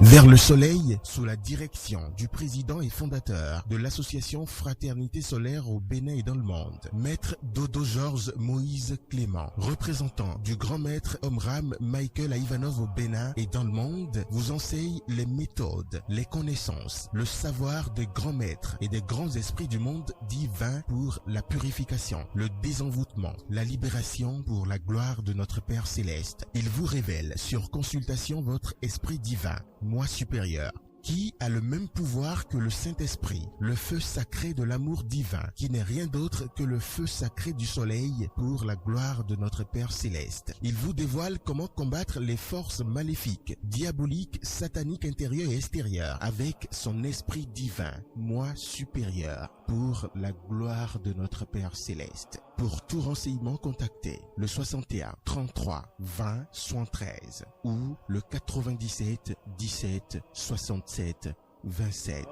vers le soleil sous la direction du président et fondateur de l'association Fraternité Solaire au Bénin et dans le monde, Maître Dodo Georges Moïse Clément, représentant du grand maître Omram Michael Ivanov au Bénin et dans le monde, vous enseigne les méthodes, les connaissances, le savoir des grands maîtres et des grands esprits du monde divin pour la purification, le désenvoûtement, la libération pour la gloire de notre Père Céleste. Il vous révèle sur consultation votre esprit divin, moi supérieur, qui a le même pouvoir que le Saint-Esprit, le feu sacré de l'amour divin, qui n'est rien d'autre que le feu sacré du soleil pour la gloire de notre Père Céleste. Il vous dévoile comment combattre les forces maléfiques, diaboliques, sataniques intérieures et extérieures avec son esprit divin, moi supérieur, pour la gloire de notre Père Céleste. Pour tout renseignement, contactez le 61 33 20 73 ou le 97 17 67 27.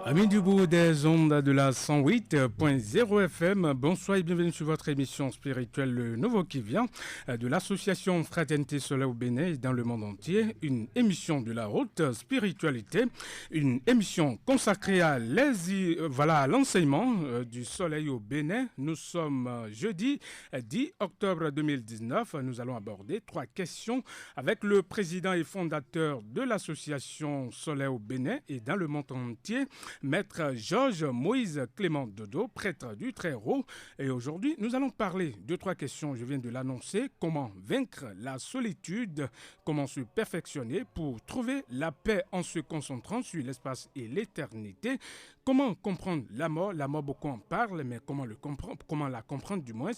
Amis du bout des ondes de la 108.0 FM, bonsoir et bienvenue sur votre émission spirituelle Le Nouveau qui vient de l'association Fraternité Solaire au Bénin et dans le monde entier, une émission de la haute spiritualité, une émission consacrée à l'enseignement du soleil au Bénin. Nous sommes jeudi 10 octobre 2019, nous allons aborder 3 questions avec le président et fondateur de l'association Solaire au Bénin et dans le monde entier, Maître Georges Moïse Clément Dodo, prêtre du Très-Haut. Et aujourd'hui, nous allons parler de 3 questions, je viens de l'annoncer. Comment vaincre la solitude? Comment se perfectionner pour trouver la paix en se concentrant sur l'espace et l'éternité? Comment comprendre la mort? La mort, beaucoup en parlent, mais comment la comprendre du moins?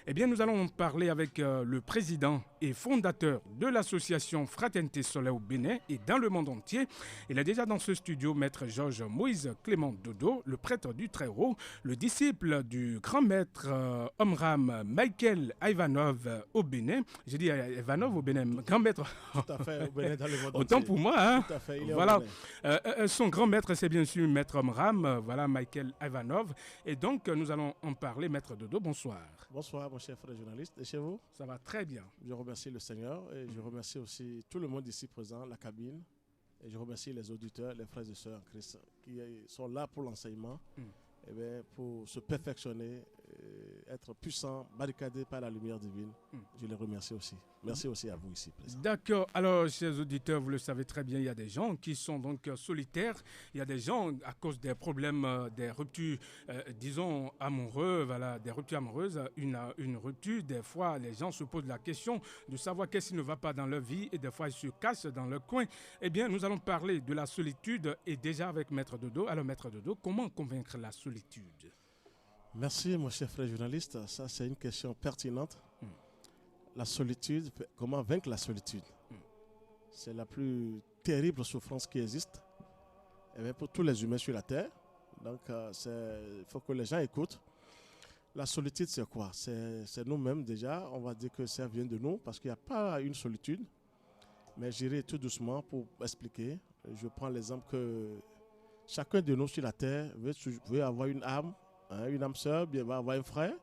Eh bien, nous allons parler avec le président et fondateur de l'association Fraternité Solaire au Bénin et dans le monde entier. Il est déjà dans ce studio, Maître Georges Moïse Clément Dodo, le prêtre du Très-Haut, le disciple du grand maître Omram Michael Ivanov au Bénin. J'ai dit Ivanov au Bénin, grand maître. Tout à fait, au Bénin dans le monde Autant entier. pour moi, hein. Tout à fait, il est voilà. au Bénin. Son grand maître, c'est bien sûr Maître Omram, voilà Michael Ivanov. Et donc, nous allons en parler. Maître Dodo, bonsoir. Bonsoir, mon cher frère journaliste. Et chez vous? Ça va très bien. Je remercie le Seigneur et je remercie aussi tout le monde ici présent, la cabine. Et je remercie les auditeurs, les frères et sœurs en Christ qui sont là pour l'enseignement, et bien, pour se perfectionner, être puissant, barricadé par la lumière divine. Je les remercie aussi. Merci aussi à vous ici présents. D'accord. Alors, chers auditeurs, vous le savez très bien, il y a des gens qui sont donc solitaires. Il y a des gens, à cause des problèmes, des ruptures, disons, amoureux, voilà, des ruptures amoureuses, une rupture, des fois, les gens se posent la question de savoir qu'est-ce qui ne va pas dans leur vie et des fois, ils se cachent dans leur coin. Eh bien, nous allons parler de la solitude et déjà avec Maître Dodo. Alors, Maître Dodo, comment convaincre la solitude? Merci, mon cher frère journaliste. Ça, c'est une question pertinente. La solitude, comment vaincre la solitude? C'est la plus terrible souffrance qui existe, et bien, pour tous les humains sur la terre. Donc, il faut que les gens écoutent. La solitude, c'est quoi? C'est nous-mêmes déjà. On va dire que ça vient de nous parce qu'il n'y a pas une solitude. Mais j'irai tout doucement pour expliquer. Je prends l'exemple que chacun de nous sur la terre veut avoir une âme, une âme sœur, bien va avoir un frère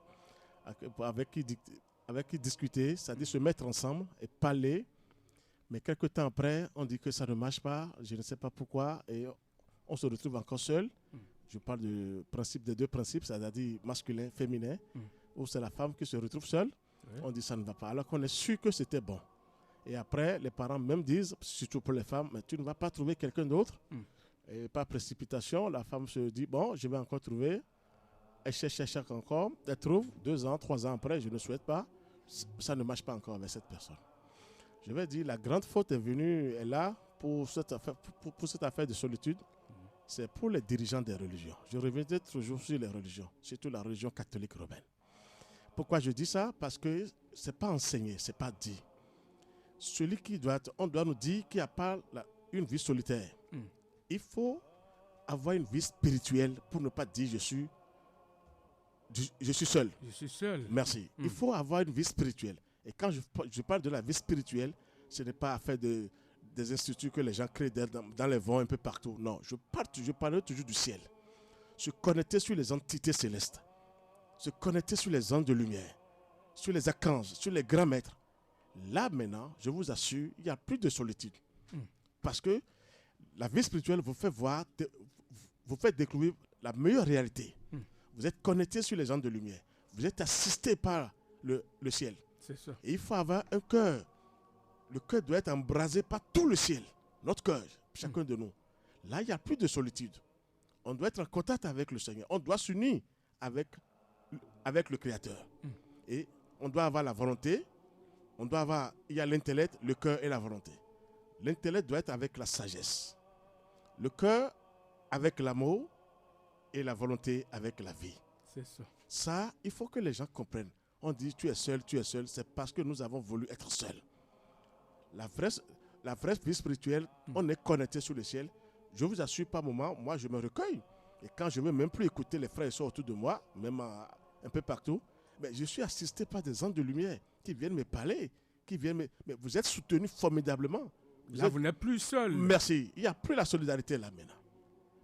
avec qui discuter, c'est-à-dire se mettre ensemble et parler. Mais quelques temps après, on dit que ça ne marche pas, je ne sais pas pourquoi, et on se retrouve encore seul. Je parle des 2 principes, c'est-à-dire masculin, féminin, où c'est la femme qui se retrouve seule. On dit ça ne va pas, alors qu'on est sûr que c'était bon. Et après, les parents même disent, surtout pour les femmes, mais tu ne vas pas trouver quelqu'un d'autre. Et par précipitation, la femme se dit, bon, je vais encore trouver. Elle cherche encore, elle trouve 2 ans, 3 ans après, je ne souhaite pas. Ça ne marche pas encore avec cette personne. Je vais dire, la grande faute est là pour cette affaire de solitude. C'est pour les dirigeants des religions. Je reviendrai toujours sur les religions, surtout la religion catholique romaine. Pourquoi je dis ça? Parce que ce n'est pas enseigné, ce n'est pas dit. On doit nous dire qu'il n'y a pas une vie solitaire. Il faut avoir une vie spirituelle pour ne pas dire je suis seul. Je suis seul. Merci. Il faut avoir une vie spirituelle. Et quand je parle de la vie spirituelle, ce n'est pas affaire des instituts que les gens créent dans les vents un peu partout. Non, je parle toujours du ciel. Se connecter sur les entités célestes. Se connecter sur les anges de lumière. Sur les archanges, sur les grands maîtres. Là maintenant, je vous assure, il n'y a plus de solitude. Parce que la vie spirituelle vous fait découvrir la meilleure réalité. Vous êtes connecté sur les anges de lumière. Vous êtes assisté par le ciel. C'est ça. Et il faut avoir un cœur. Le cœur doit être embrasé par tout le ciel. Notre cœur, chacun de nous. Là, il n'y a plus de solitude. On doit être en contact avec le Seigneur. On doit s'unir avec le Créateur. Et on doit avoir la volonté. Il y a l'intellect, le cœur et la volonté. L'intellect doit être avec la sagesse. Le cœur avec l'amour et la volonté avec la vie. C'est ça. Ça, il faut que les gens comprennent. On dit tu es seul, c'est parce que nous avons voulu être seuls. La vraie vie spirituelle, on est connecté sur le ciel. Je vous assure, par moment, moi je me recueille. Et quand je ne veux même plus écouter les frères et sœurs autour de moi, même un peu partout, mais je suis assisté par des anges de lumière qui viennent me parler, mais vous êtes soutenus formidablement. Vous n'êtes plus seul. Merci. Il n'y a plus la solidarité là maintenant.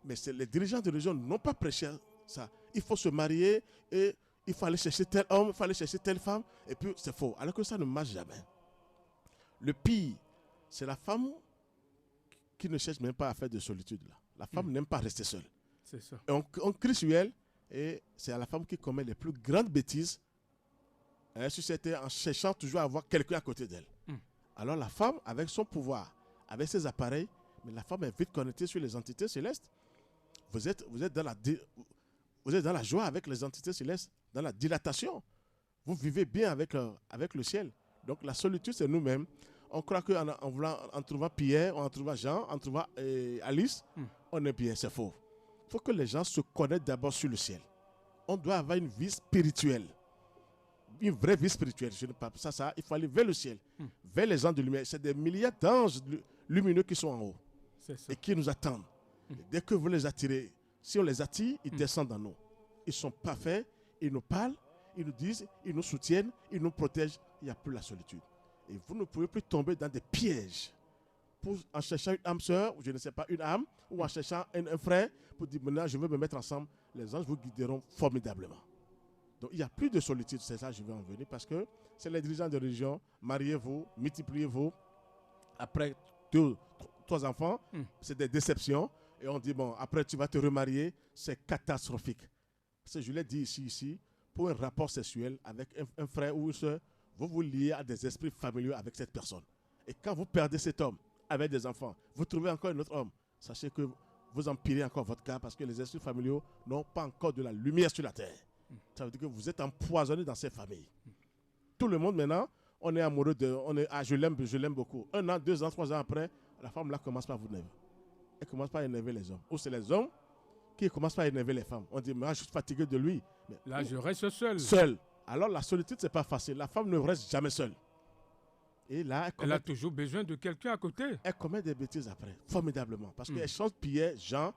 Mais les dirigeants de religion n'ont pas prêché ça. Il faut se marier et il faut aller chercher tel homme, il faut aller chercher telle femme. Et puis c'est faux. Alors que ça ne marche jamais. Le pire, c'est la femme qui ne cherche même pas à faire de solitude là. La femme n'aime pas rester seule. C'est ça. Et on crie sur elle et c'est à la femme qui commet les plus grandes bêtises. En cherchant toujours à avoir quelqu'un à côté d'elle. Alors la femme, avec son pouvoir, avec ses appareils, mais la femme est vite connectée sur les entités célestes. Vous êtes dans la joie avec les entités célestes, dans la dilatation. Vous vivez bien avec le ciel. Donc la solitude, c'est nous-mêmes. On croit qu'en trouvant Pierre, en trouvant Jean, en trouvant Alice, on est bien. C'est faux. Il faut que les gens se connaissent d'abord sur le ciel. On doit avoir une vie spirituelle. Une vraie vie spirituelle. Je ne parle pas ça. Il faut aller vers le ciel, vers les anges de lumière. C'est des milliards d'anges lumineux qui sont en haut et qui nous attendent. Et dès que vous les attirez, si on les attire, ils descendent en nous. Ils sont parfaits, ils nous parlent, ils nous disent, ils nous soutiennent, ils nous protègent. Il n'y a plus la solitude. Et vous ne pouvez plus tomber dans des pièges. En cherchant une âme sœur, ou je ne sais pas, une âme, ou en cherchant un frère, pour dire maintenant je veux me mettre ensemble, les anges vous guideront formidablement. Donc il n'y a plus de solitude, c'est ça que je vais en venir, parce que c'est les dirigeants de religion, mariez-vous, multipliez-vous, après 2, 3 enfants, c'est des déceptions, et on dit bon, après tu vas te remarier, c'est catastrophique. Parce que je l'ai dit ici, pour un rapport sexuel avec un frère ou une soeur, vous vous liez à des esprits familiaux avec cette personne. Et quand vous perdez cet homme avec des enfants, vous trouvez encore un autre homme, sachez que vous empirez encore votre cas parce que les esprits familiaux n'ont pas encore de la lumière sur la terre. Ça veut dire que vous êtes empoisonné dans ces familles. Tout le monde maintenant, on est amoureux je l'aime beaucoup. 1 an, 2 ans, 3 ans après, la femme là commence pas à vous énerver. Elle commence pas à énerver les hommes. Ou c'est les hommes qui commencent pas à énerver les femmes. On dit, mais je suis fatigué de lui. Mais là, je reste seul. Seul. Alors la solitude, c'est pas facile. La femme ne reste jamais seule. Et là, elle a toujours besoin de quelqu'un à côté. Elle commet des bêtises après, formidablement. Parce qu'elle change Pierre, Jean,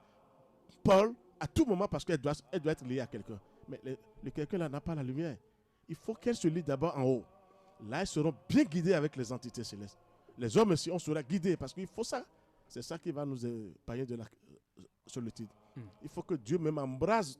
Paul, à tout moment, parce qu'elle doit être liée à quelqu'un. Mais le quelqu'un là n'a pas la lumière. Il faut qu'elle se lie d'abord en haut. Là, elles seront bien guidées avec les entités célestes. Les hommes aussi, on sera guidés parce qu'il faut ça. C'est ça qui va nous épargner de la solitude. Il faut que Dieu même embrase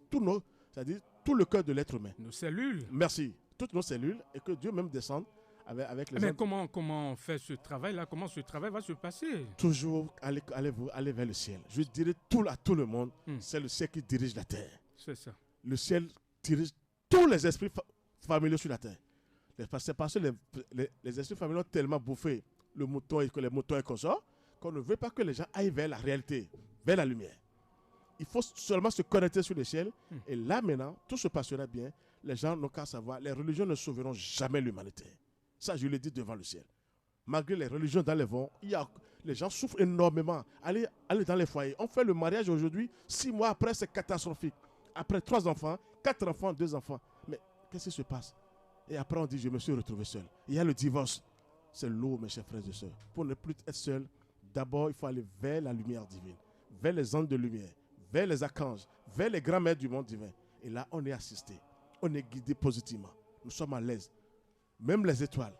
c'est-à-dire tout le cœur de l'être humain. Nos cellules. Merci. Toutes nos cellules et que Dieu même descende avec les Mais comment on fait ce travail-là? Comment ce travail va se passer? Toujours aller vers le ciel. Je dirais à tout le monde, c'est le ciel qui dirige la terre. C'est ça. Le ciel dirige tous les esprits familiaux sur la terre. C'est parce que les esprits familiaux ont tellement bouffé le mouton et que les moutons et consorts qu'on ne veut pas que les gens aillent vers la réalité, vers la lumière. Il faut seulement se connecter sur le ciel. Et là, maintenant, tout se passera bien. Les gens n'ont qu'à savoir, les religions ne sauveront jamais l'humanité. Ça, je le dis devant le ciel. Malgré les religions dans les vents, les gens souffrent énormément. Allez dans les foyers. On fait le mariage aujourd'hui, 6 mois après, c'est catastrophique. Après 3 enfants, 4 enfants, 2 enfants. Mais qu'est-ce qui se passe? Et après, on dit, je me suis retrouvé seul. Il y a le divorce. C'est lourd, mes chers frères et sœurs. Pour ne plus être seul, d'abord, il faut aller vers la lumière divine, vers les anges de lumière, vers les archanges, vers les grands maîtres du monde divin. Et là, on est assisté. On est guidé positivement. Nous sommes à l'aise. Même les étoiles,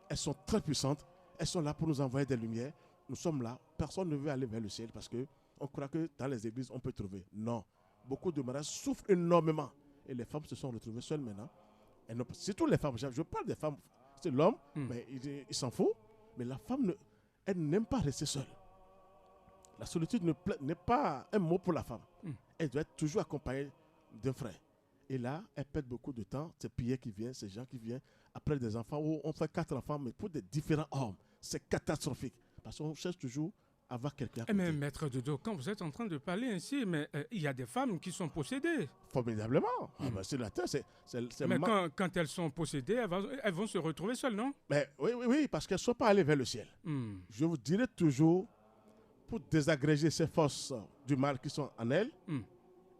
elles sont très puissantes. Elles sont là pour nous envoyer des lumières. Nous sommes là. Personne ne veut aller vers le ciel parce qu'on croit que dans les églises, on peut trouver. Non. Beaucoup de mariages souffrent énormément. Et les femmes se sont retrouvées seules maintenant. Surtout les femmes. Je parle des femmes. C'est l'homme, mais il s'en fout. Mais la femme, elle n'aime pas rester seule. La solitude n'est pas un mot pour la femme. Elle doit être toujours accompagnée d'un frère. Et là, elle perd beaucoup de temps. Ces Pierre qui vient, ces gens qui viennent après des enfants, où on fait 4 enfants, mais pour des différents hommes. C'est catastrophique. Parce qu'on cherche toujours à avoir quelqu'un à côté. Mais maître Dodo, quand vous êtes en train de parler ainsi, mais il y a des femmes qui sont possédées. Formidablement. C'est la terre. Mais quand elles sont possédées, elles vont se retrouver seules, non? Mais oui, parce qu'elles ne sont pas allées vers le ciel. Je vous dirai toujours, pour désagréger ces forces du mal qui sont en elles,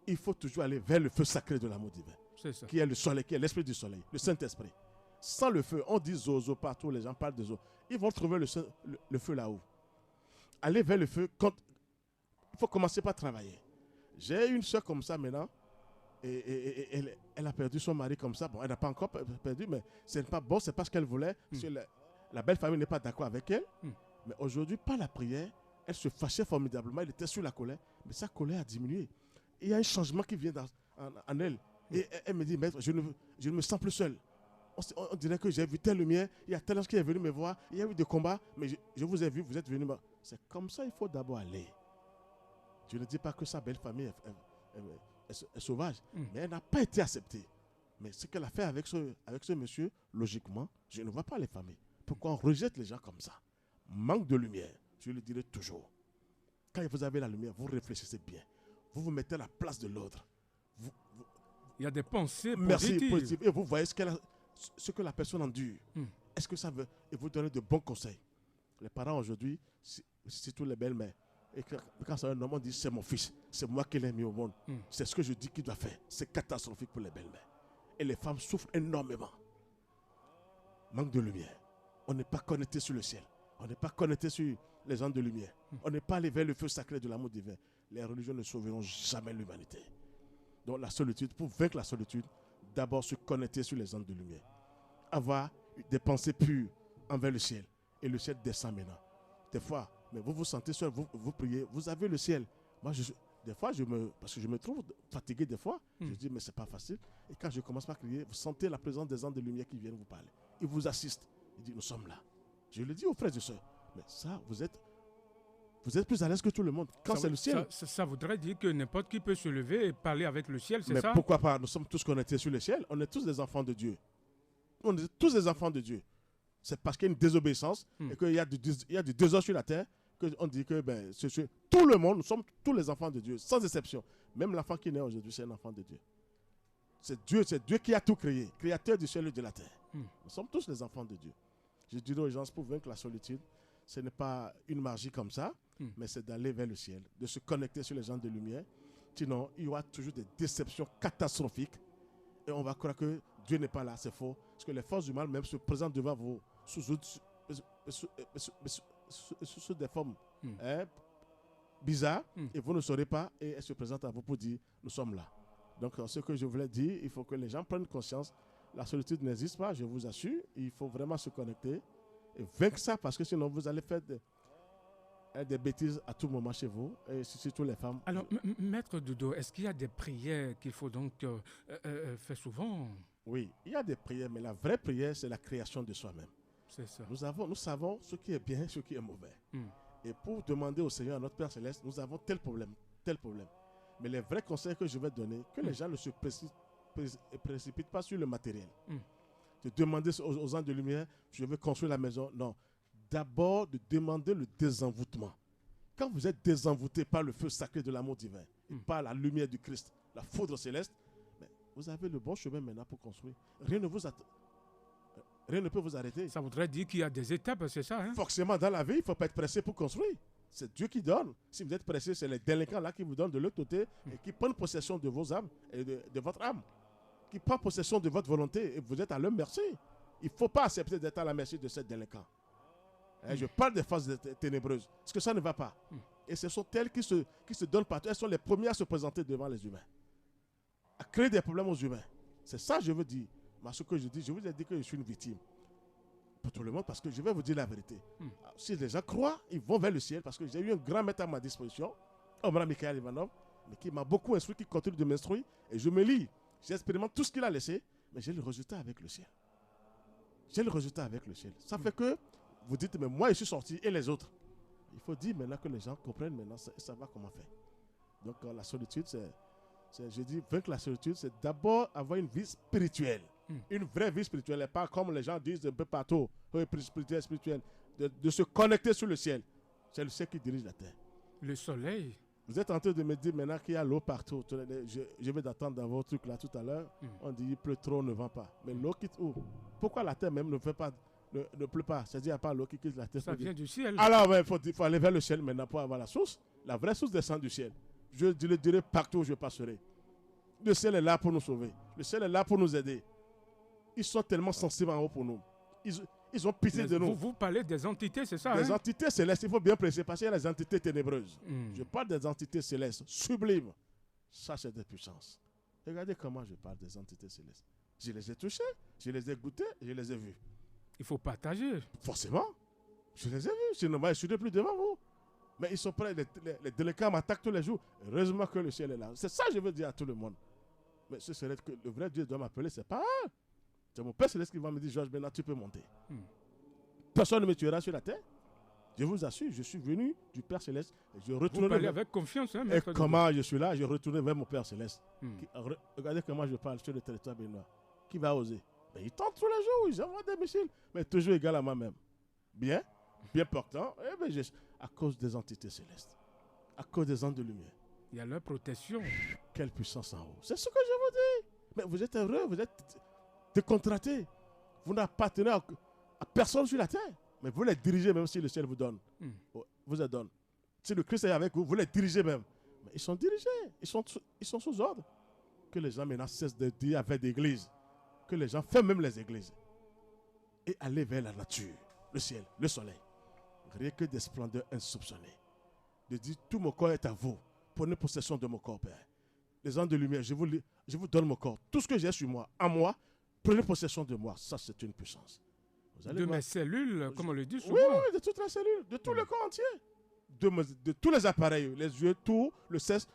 il faut toujours aller vers le feu sacré de l'amour divin. C'est ça. Qui est le soleil, qui est l'esprit du soleil, le Saint-Esprit. Sans le feu, on dit zozo partout, les gens parlent de zozo. Ils vont trouver le feu là-haut. Aller vers le feu, il faut commencer par travailler. J'ai une soeur comme ça maintenant, et elle a perdu son mari comme ça. Bon, elle n'a pas encore perdu, mais ce n'est pas bon, c'est pas ce qu'elle voulait. Parce que la belle famille n'est pas d'accord avec elle. Mais aujourd'hui, par la prière, elle se fâchait formidablement, elle était sur la colère, mais sa colère a diminué. Il y a un changement qui vient en elle. Et elle me dit, maître, je ne me sens plus seul. On dirait que j'ai vu telle lumière, il y a tel ange qui est venu me voir, il y a eu des combats, mais je vous ai vu, vous êtes venu. C'est comme ça il faut d'abord aller. Je ne dis pas que sa belle famille est sauvage, mais elle n'a pas été acceptée. Mais ce qu'elle a fait avec ce monsieur, logiquement, je ne vois pas les familles. Pourquoi on rejette les gens comme ça? Manque de lumière, je le dirai toujours. Quand vous avez la lumière, vous réfléchissez bien. Vous vous mettez à la place de l'autre. Il y a des pensées positives. Et vous voyez ce que la personne endure. Est-ce que ça veut... Et vous donnez de bons conseils. Les parents aujourd'hui, c'est tous les belles-mères. Et quand c'est un homme, on dit c'est mon fils. C'est moi qui l'ai mis au monde. C'est ce que je dis qu'il doit faire. C'est catastrophique pour les belles-mères. Et les femmes souffrent énormément. Manque de lumière. On n'est pas connecté sur le ciel. On n'est pas connecté sur les anges de lumière. On n'est pas allé vers le feu sacré de l'amour divin. Les religions ne sauveront jamais l'humanité. Donc la solitude, pour vaincre la solitude, d'abord se connecter sur les ondes de lumière. Avoir des pensées pures envers le ciel. Et le ciel descend maintenant. Des fois, mais vous vous sentez seul, vous priez, vous avez le ciel. Moi, des fois, parce que je me trouve fatigué des fois, je dis, mais c'est pas facile. Et quand je commence par crier, vous sentez la présence des ondes de lumière qui viennent vous parler. Ils vous assistent. Ils disent, nous sommes là. Je le dis aux frères et sœurs. Mais ça, vous êtes plus à l'aise que tout le monde. Quand c'est le ciel. Ça voudrait dire que n'importe qui peut se lever et parler avec le ciel, c'est ça? Mais pourquoi pas? Nous sommes tous connectés sur le ciel. On est tous des enfants de Dieu. On est tous des enfants de Dieu. C'est parce qu'il y a une désobéissance et qu'il y a du désordre sur la terre qu'on dit que tout le monde, nous sommes tous les enfants de Dieu, sans exception. Même l'enfant qui naît aujourd'hui, c'est un enfant de Dieu. C'est Dieu qui a tout créé, créateur du ciel et de la terre. Nous sommes tous les enfants de Dieu. Je dirais aux gens, pour vaincre la solitude, ce n'est pas une magie comme ça, mais c'est d'aller vers le ciel, de se connecter sur les gens de lumière. Sinon, il y aura toujours des déceptions catastrophiques et on va croire que Dieu n'est pas là, c'est faux. Parce que les forces du mal même se présentent devant vous sous des formes bizarres et vous ne saurez pas et elles se présentent à vous pour dire nous sommes là. Donc ce que je voulais dire, il faut que les gens prennent conscience. La solitude n'existe pas, je vous assure. Il faut vraiment se connecter et vaincre ça parce que sinon vous allez faire des bêtises à tout moment chez vous et surtout les femmes. Alors, maître Dodo, est-ce qu'il y a des prières qu'il faut donc faire souvent? Oui, il y a des prières, mais la vraie prière, c'est la création de soi-même. C'est ça. Nous savons ce qui est bien, ce qui est mauvais. Et pour demander au Seigneur, à notre Père Céleste, nous avons tel problème. Mais les vrais conseils que je vais donner, que les gens ne se précipitent pas sur le matériel. De demander aux anges de lumière, je veux construire la maison. Non. D'abord, de demander le désenvoûtement. Quand vous êtes désenvoûté par le feu sacré de l'amour divin, et par la lumière du Christ, la foudre céleste, mais vous avez le bon chemin maintenant pour construire. Rien ne peut vous arrêter. Ça voudrait dire qu'il y a des étapes, c'est ça, hein? Forcément, dans la vie, il ne faut pas être pressé pour construire. C'est Dieu qui donne. Si vous êtes pressé, c'est les délinquants là qui vous donnent de l'autre côté et qui prennent possession de vos âmes et de votre âme. Qui prennent possession de votre volonté et vous êtes à leur merci. Il ne faut pas accepter d'être à la merci de ces délinquants. Je parle des forces ténébreuses. Parce que ça ne va pas. Et ce sont elles qui se donnent partout. Elles sont les premières à se présenter devant les humains. À créer des problèmes aux humains. C'est ça que je veux dire. Mais ce que je dis, je vous ai dit que je suis une victime. Pour tout le monde, parce que je vais vous dire la vérité. Si les gens croient, ils vont vers le ciel. Parce que j'ai eu un grand maître à ma disposition, Omar Mikhail Ivanov, mais qui m'a beaucoup instruit, qui continue de m'instruire. Et je me lis. J'expérimente tout ce qu'il a laissé. Mais j'ai le résultat avec le ciel. J'ai le résultat avec le ciel. Ça fait que vous dites, mais moi, je suis sorti et les autres. Il faut dire maintenant que les gens comprennent maintenant, savoir comment faire. Donc, la solitude, je dis, vaincre la solitude, c'est d'abord avoir une vie spirituelle. Une vraie vie spirituelle. Et pas comme les gens disent un peu partout, spirituelle. De se connecter sur le ciel. C'est le ciel qui dirige la terre. Le soleil. Vous êtes en train de me dire maintenant qu'il y a l'eau partout. Je vais d'attendre dans vos trucs là tout à l'heure. On dit il pleut trop, on ne vend pas. Mais l'eau quitte où? Pourquoi la terre même ne pleut pas? C'est-à-dire qu'il n'y a pas l'eau qui quitte la terre. Ça vient du ciel. Alors, il faut aller vers le ciel maintenant pour avoir la source. La vraie source descend du ciel. Je le dirai partout où je passerai. Le ciel est là pour nous sauver. Le ciel est là pour nous aider. Ils sont tellement sensibles en haut pour nous. Ils ont pitié de nous. Vous parlez des entités, c'est ça? Des hein? entités célestes, il faut bien préciser, parce qu'il y a les entités ténébreuses. Je parle des entités célestes, sublimes. Ça, c'est des puissances. Regardez comment je parle des entités célestes. Je les ai touchées, je les ai goûtées, je les ai vues. Il faut partager. Forcément. Je les ai vues, sinon je ne suis plus devant vous. Mais ils sont prêts, les délinquants m'attaquent tous les jours. Heureusement que le ciel est là. C'est ça que je veux dire à tout le monde. Mais ce serait que le vrai Dieu doit m'appeler, c'est pas eux. C'est mon Père Céleste qui va me dire, Georges, maintenant tu peux monter. Personne ne me tuera sur la terre. Je vous assure, je suis venu du Père Céleste. Et je retourne. Vous parlez avec confiance. Hein, et comment je suis là, je retourne vers mon Père Céleste. Regardez comment je parle sur le territoire béninois. Qui va oser? Mais ils tentent tous les jours, ils envoient des missiles. Mais toujours égal à moi-même. Bien portant. À cause des entités célestes. À cause des anges de lumière. Il y a leur protection. Quelle puissance en haut. C'est ce que je vous dis. Mais vous êtes heureux, vous êtes décontracté. Vous n'appartenez à personne sur la terre. Mais vous les dirigez même si le ciel vous donne. Vous les donne. Si le Christ est avec vous, vous les dirigez même. Mais ils sont dirigés. Ils sont sous ordre. Que les gens maintenant cessent de dire avec des églises. Que les gens ferment même les églises. Et aller vers la nature, le ciel, le soleil. Rien que des splendeurs insoupçonnées. De dire tout mon corps est à vous. Prenez possession de mon corps, Père. Les anges de lumière, je vous donne mon corps. Tout ce que j'ai sur moi, en moi, prenez possession de moi. Ça, c'est une puissance. De mes cellules, comme on le dit souvent. Oui, de toutes les cellules, de tout le corps entier. De tous les appareils, les yeux, tout, le cesse.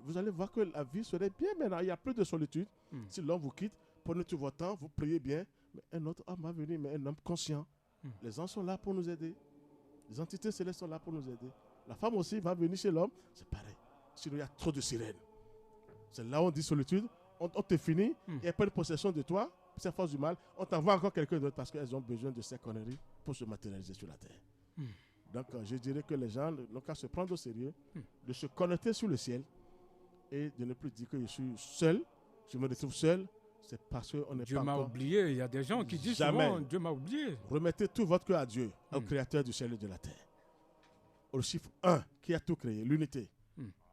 Vous allez voir que la vie serait bien maintenant. Il n'y a plus de solitude. Si l'homme vous quitte, prenez tout votre temps, vous priez bien. Mais un autre homme va venir, mais un homme conscient. Les anges sont là pour nous aider. Les entités célestes sont là pour nous aider. La femme aussi va venir chez l'homme. C'est pareil. Sinon, il y a trop de sirènes. C'est là où on dit solitude. On te finit. Il n'y a pas de possession de toi. Ces forces du mal. On t'envoie encore quelqu'un d'autre parce qu'elles ont besoin de ces conneries pour se matérialiser sur la terre. Donc, je dirais que les gens n'ont qu'à se prendre au sérieux, de se connecter sur le ciel et de ne plus dire que je suis seul. Je me retrouve seul. C'est parce qu'on n'est pas Dieu m'a oublié. Il y a des gens qui disent souvent Dieu m'a oublié. Remettez tout votre cœur à Dieu, au Créateur du ciel et de la terre. Au chiffre 1, qui a tout créé, l'unité.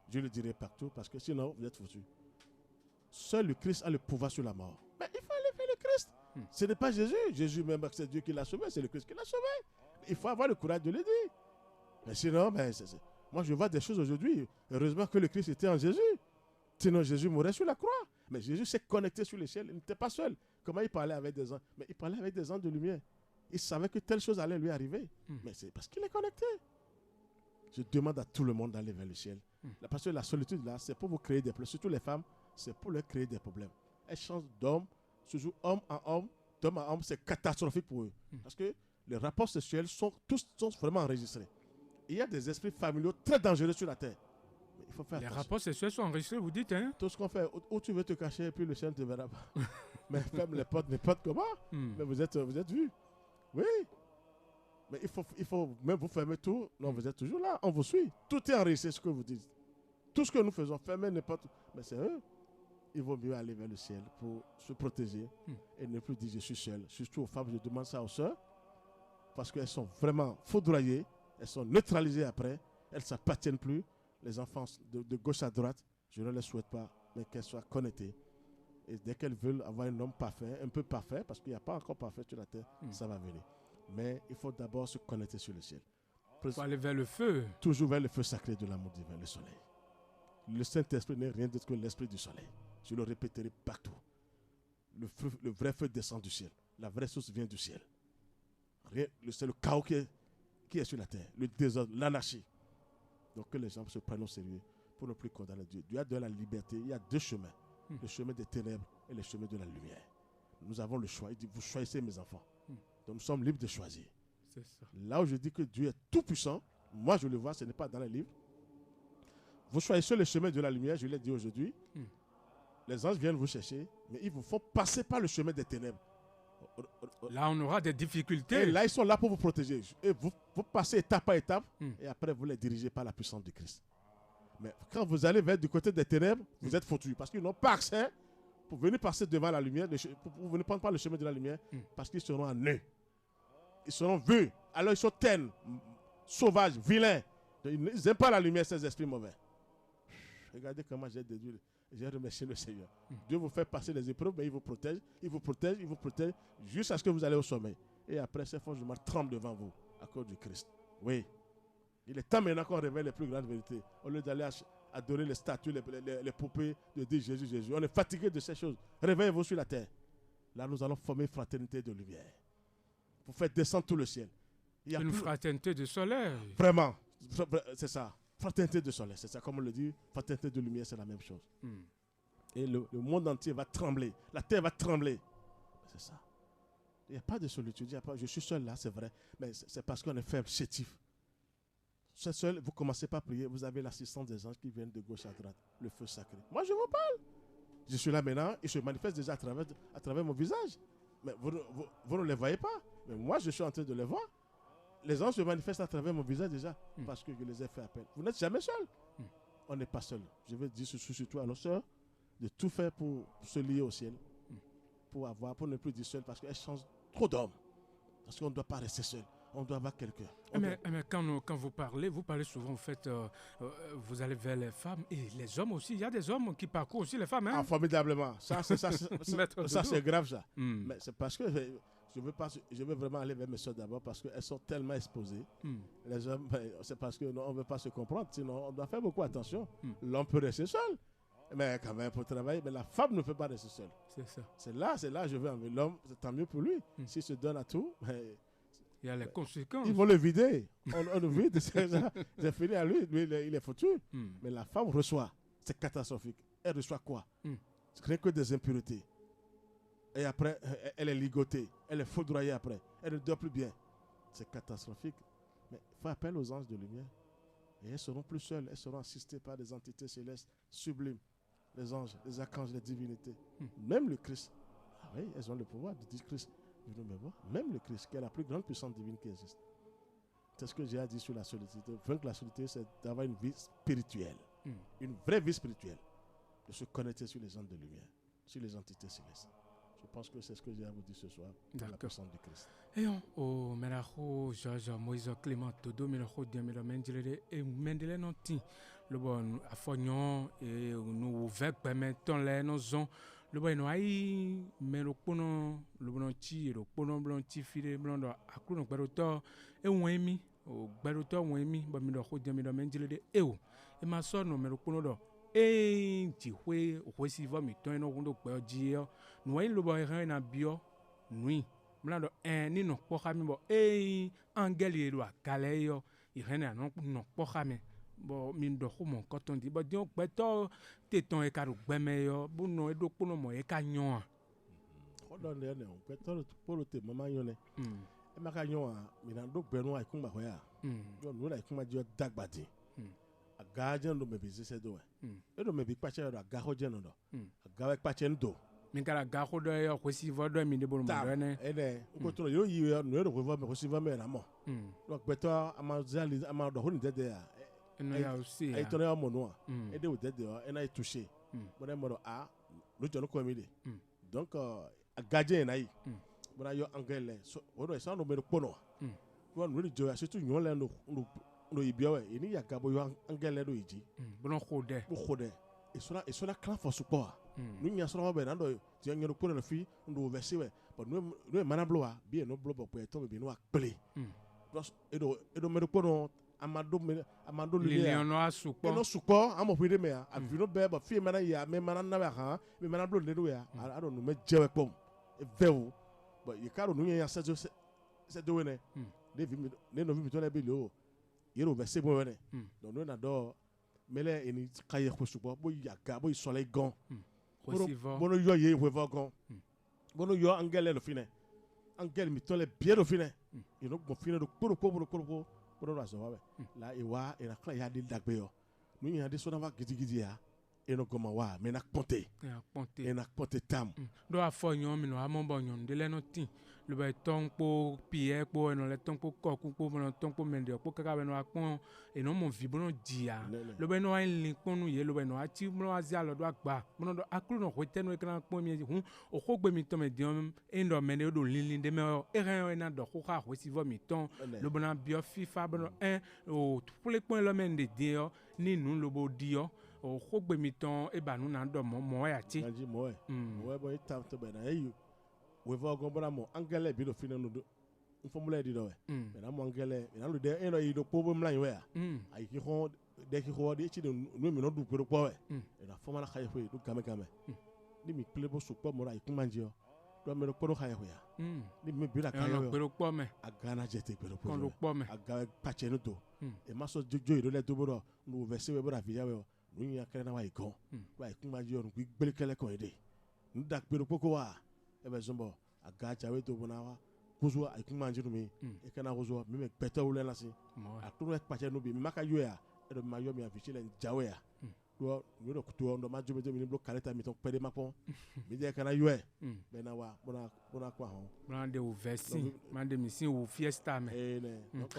Je le dirai partout parce que sinon, vous êtes foutus. Seul le Christ a le pouvoir sur la mort. Mais il faut aller vers le Christ. Ce n'est pas Jésus. Jésus même, c'est Dieu qui l'a sauvé. C'est le Christ qui l'a sauvé. Il faut avoir le courage de le dire. Mais sinon, moi je vois des choses aujourd'hui. Heureusement que le Christ était en Jésus. Sinon, Jésus mourrait sur la croix. Mais Jésus s'est connecté sur le ciel. Il n'était pas seul. Comment il parlait avec des anges? Mais il parlait avec des anges de lumière. Il savait que telle chose allait lui arriver. Mais c'est parce qu'il est connecté. Je demande à tout le monde d'aller vers le ciel. Parce que la solitude, là, c'est pour vous créer des problèmes. Surtout les femmes, c'est pour leur créer des problèmes. Elles changent d'homme, toujours homme en homme, d'homme à homme. C'est catastrophique pour eux. Parce que les rapports sexuels sont vraiment enregistrés. Il y a des esprits familiaux très dangereux sur la terre. Mais il faut faire attention. Les rapports sexuels sont enregistrés, vous dites, hein? Tout ce qu'on fait, où tu veux te cacher, et puis le ciel ne te verra pas. Mais ferme les portes comment? Mais vous êtes vus. Oui. Mais il faut même vous fermer tout. Non, vous êtes toujours là, on vous suit. Tout est enregistré, ce que vous dites. Tout ce que nous faisons, fermer n'importe où. Mais c'est eux. Il vaut mieux aller vers le ciel pour se protéger et ne plus dire je suis seul. Surtout aux femmes, je demande ça aux sœurs parce qu'elles sont vraiment foudroyées, elles sont neutralisées après, elles ne s'appartiennent plus. Les enfants de gauche à droite, je ne les souhaite pas, mais qu'elles soient connectées. Et dès qu'elles veulent avoir un homme parfait, un peu parfait, parce qu'il n'y a pas encore parfait sur la terre, ça va venir. Mais il faut d'abord se connecter sur le ciel. Il faut aller vers le feu. Toujours vers le feu sacré de l'amour divin, le soleil. Le Saint-Esprit n'est rien d'autre que l'esprit du soleil. Je le répéterai partout. Le vrai feu descend du ciel. La vraie source vient du ciel. C'est le chaos qui est sur la terre. Le désordre, l'anarchie. Donc que les gens se prennent au sérieux pour ne plus condamner Dieu. Dieu a donné la liberté. Il y a deux chemins. Le chemin des ténèbres et le chemin de la lumière. Nous avons le choix. Il dit, vous choisissez mes enfants. Donc nous sommes libres de choisir. C'est ça. Là où je dis que Dieu est tout puissant, moi je le vois, ce n'est pas dans les livres. Vous choisissez le chemin de la lumière, je l'ai dit aujourd'hui. Les anges viennent vous chercher, mais ils vous font passer par le chemin des ténèbres. Là, on aura des difficultés. Et là, ils sont là pour vous protéger. Et vous passez étape par étape, et après, vous les dirigez par la puissance de Christ. Mais quand vous allez vers du côté des ténèbres, vous êtes foutus. Parce qu'ils n'ont pas accès pour venir passer devant la lumière, pour venir prendre par le chemin de la lumière, parce qu'ils seront en nœud. Ils seront vus. Alors, ils sont ternes, sauvages, vilains. Ils n'aiment pas la lumière, ces esprits mauvais. Regardez comment j'ai déduit. J'ai remercié le Seigneur. Dieu vous fait passer les épreuves, mais il vous protège, il vous protège, il vous protège, jusqu'à ce que vous allez au sommet. Et après, ces forces humaines tremblent devant vous, à cause du Christ. Oui. Il est temps maintenant qu'on révèle les plus grandes vérités. Au lieu d'aller adorer les statues, les poupées, de dire Jésus, Jésus. On est fatigué de ces choses. Réveillez-vous sur la terre. Là, nous allons former une fraternité de lumière. Pour faire descendre tout le ciel. Il y a une fraternité de soleil. Vraiment. C'est ça. Fraternité de soleil, c'est ça, comme on le dit, fraternité de lumière, c'est la même chose. Et le monde entier va trembler, la terre va trembler. C'est ça. Il n'y a pas de solitude, je suis seul là, c'est vrai, mais c'est parce qu'on est faible, chétif. C'est seul, vous commencez pas à prier, vous avez l'assistance des anges qui viennent de gauche à droite, le feu sacré. Moi, je vous parle. Je suis là maintenant, il se manifeste déjà à travers mon visage. Mais vous ne les voyez pas, mais moi, je suis en train de les voir. Les anges se manifestent à travers mon visage déjà, parce que je les ai fait appel. Vous n'êtes jamais seul. On n'est pas seul. Je veux dire surtout à nos soeurs de tout faire pour se lier au ciel, pour ne plus dire seul, parce qu'elles changent trop d'hommes. Parce qu'on ne doit pas rester seul. On doit avoir quelqu'un. Mais quand vous parlez souvent, en fait, vous allez vers les femmes et les hommes aussi. Il y a des hommes qui parcourent aussi les femmes. Hein? Ah, formidablement. Ça, c'est grave, ça. Mais c'est parce que je veux vraiment aller vers mes soeurs d'abord parce qu'elles sont tellement exposées. Les hommes, c'est parce qu'on ne veut pas se comprendre. Sinon, on doit faire beaucoup attention. L'homme peut rester seul. Mais quand même, pour travailler, mais la femme ne peut pas rester seule. C'est ça. C'est là que je veux enlever. L'homme, c'est tant mieux pour lui. S'il se donne à tout, il y a les conséquences. Ils vont le vider. On le vide. C'est fini à lui. Lui, il est foutu. Mais la femme reçoit. C'est catastrophique. Elle reçoit quoi? Rien que des impuretés. Et après, elle est ligotée. Elle est foudroyée après. Elle ne dort plus bien. C'est catastrophique. Mais il faut appeler aux anges de lumière. Et elles seront plus seules. Elles seront assistées par des entités célestes sublimes. Les anges, les archanges, les divinités. Même le Christ. Ah oui, elles ont le pouvoir de dire Christ. Même le Christ, qui est la plus grande puissance divine qui existe. C'est ce que j'ai à dire sur la solitude. Vaincre la solitude, c'est d'avoir une vie spirituelle. Une vraie vie spirituelle. De se connecter sur les anges de lumière, sur les entités célestes. Je pense que c'est ce que j'ai à vous dire ce soir. La puissance du Christ. Et on melaho Georges Moïse Clément Todo melaho diamela menjele et mendele nonti le bon afonyon et nous vek permettant les nozon le bon no ai melo pono le bon ti le pono blanc ti file blanc do akru no gberoto e wemi o gberoto wemi ba mi do ho diamela menjele e o e ma so no melo pono do e ti hwe o si va mi ton no gundo gbe ojio no ai lo bo ran na bio nui mlando ni no kpokhami bo angeli lo akale yo irene no kpokhami bo min do mo koton di bo di ogbeto teton e karu gbeme yo bu no edo pono mo e ka nyon odo ne ne ogbeto polo te mama yon ne e ma ka nyon mi na do gbenu ai kun ba ho ya yo no la kun ma jo dagbadi aga je no me bi se do e do me bi pa che do aga ho je no do aga we pa che ndo Mais quand la gare de recevoir de mine bon moderne. Ko to yo yi no do ko me recevoir me na mo. Donc beto amazali amado ho ni dede ya. No ya aussi. Ai to na mo no. E de o dede o na touché. Bon mo a lo jo no ko mi de. Donc a gardien na yi. Bon yo angele so o do sa no me ko no. Wọ́n lórí jọ àṣetú yàn lẹ́nu ló ibi ọ̀wẹ̀ èyí ní yàgà bóyá angẹ́lẹ́ ló ìjì. Bọ́lá kò dẹ̀. Bó kò dẹ̀ èso kan fọ̀ sùpọ̀ wa. Ní yàn sọ̀rọ̀ bẹ̀ nàdọ̀ tí yàn yẹn kó lọ fi ndò wẹ̀ sí wẹ̀ bọ̀ n'o ye mana blo wa bí yẹn n'o blo bọ̀ pẹ̀ tọ́ mi bí n'o wa kpele. Edo mẹ́rin kó nọ amado lili ya. Lilian n'o sùpọ̀. N'o sùpọ̀ àmọ̀ fún yìí mẹ́ ya a fi n'o bẹ́ẹ̀ bọ̀ fi mana yà mẹ́ mana nàbẹ̀ hàn mẹ́ mana blo lẹ́nu ya a dọ̀ n'o mẹ́ jẹ́wẹ́ kpọ̀ vẹ́ o bọ̀ yìí ká dọ̀ n'o yẹn ya sẹ́dọ̀ wẹ̀ nẹ. Ne novi mi tɔlɛ bi le o yɛrɛ o bɛ se bɔ wɛrɛ donc n'o na dɔ mɛlɛ eni ka yɛ kosubɔ bo yaga bo sɔlɛ gɔn bono yɔ ye wɛfɔ gɔn bono yɔ angɛlɛ do finɛ angɛlɛ mi tɔlɛ biɛ do finɛ yɛrɛ gbɔ finɛ do kporopo bono do azɔ wɛ la ewa ena kila ya di dagbe yɔ nu yɛrɛ di sɔnna wa gidigidi ya eno gɔma wa mɛ na kpɔnte ena kpɔnte tam. Do a fɔ ɲɔgɔn min na a mɔ bɔ ɲɔgɔn de lɛ n'o tin le bɛ tɔn kpo piyɛ kpo eno le tɔn kpo kɔku kpo bɔnɔ tɔn kpo mɛndiɛ kpo kaka bɛ n'o akpɔn eno mɔ vi bɔnɔ dia le bɛ n'o ayi kpɔnu ye le bɛ n'o ati bɔnɔ azi alɔ do agba bɔnɔ do akulu n'o xɔtɛ n'o ekana kpɔn mi hun o xɔ gbɛ mi tɔn mɛ diɲɛ endɔ mɛ ne o do lili de mɛ eran ena dɔ xɔ xa xosi vɔ mi tɔn le bɔnɔ biɔ fifa bɔnɔ o kple kpɔn lɔ mɛ de di yɔ ni nu le bo di yɔ o xɔ gbɛ mi tɔn eba nu na dɔ mɔ ya ti. mɔ bɔ e ta to bɛ na eyi wɛfɔ gɔn bɔra mɔ angɛlɛ bi do fi ne nu do nfɔmulɛ di dɔ wɛ mɛ na mɔ angɛlɛ mɛ na lu de e nɔ yi do kpo bɛ mla yi wɛ ya ayi ki xɔ de ki xɔ de etsi de nu mi nɔ du kpe do kpɔ wɛ ena fɔma na xa yɛ foyi do game ni mi kple bo sukpɔ mɔ la yi kuma dzi yɔ do mɛ do kpɔ do xa yɛ foyi ya ni mi bi la ka yɔ yɔ a gana jɛ te kpe do kpɔ mɛ a ga kpatsɛ nu to e ma sɔ jojo yi do lɛ do bo dɔ nu vɛ se wɛ bo da fi ya wɛ nu yi ya kɛlɛ na wa yi gɔn wa yi kuma dzi yɔ nu kpi gbele kɛlɛ kɔn yi de nu da kpe do kpoko wa e bɛ zɔn bɔ a ga jawe to bona wa kuzu a kuma njiru mi e kana kuzu mi me pete wule la si a tunu e pache no bi mi maka yo ya e do ma yo mi afichi le jawe ya do mi do kutu ndo ma jobe mi blo kaleta mi ton pede makon mi je kana yo e be na wa bona kwa ho bona de o versi man de mi sin o fiesta me donc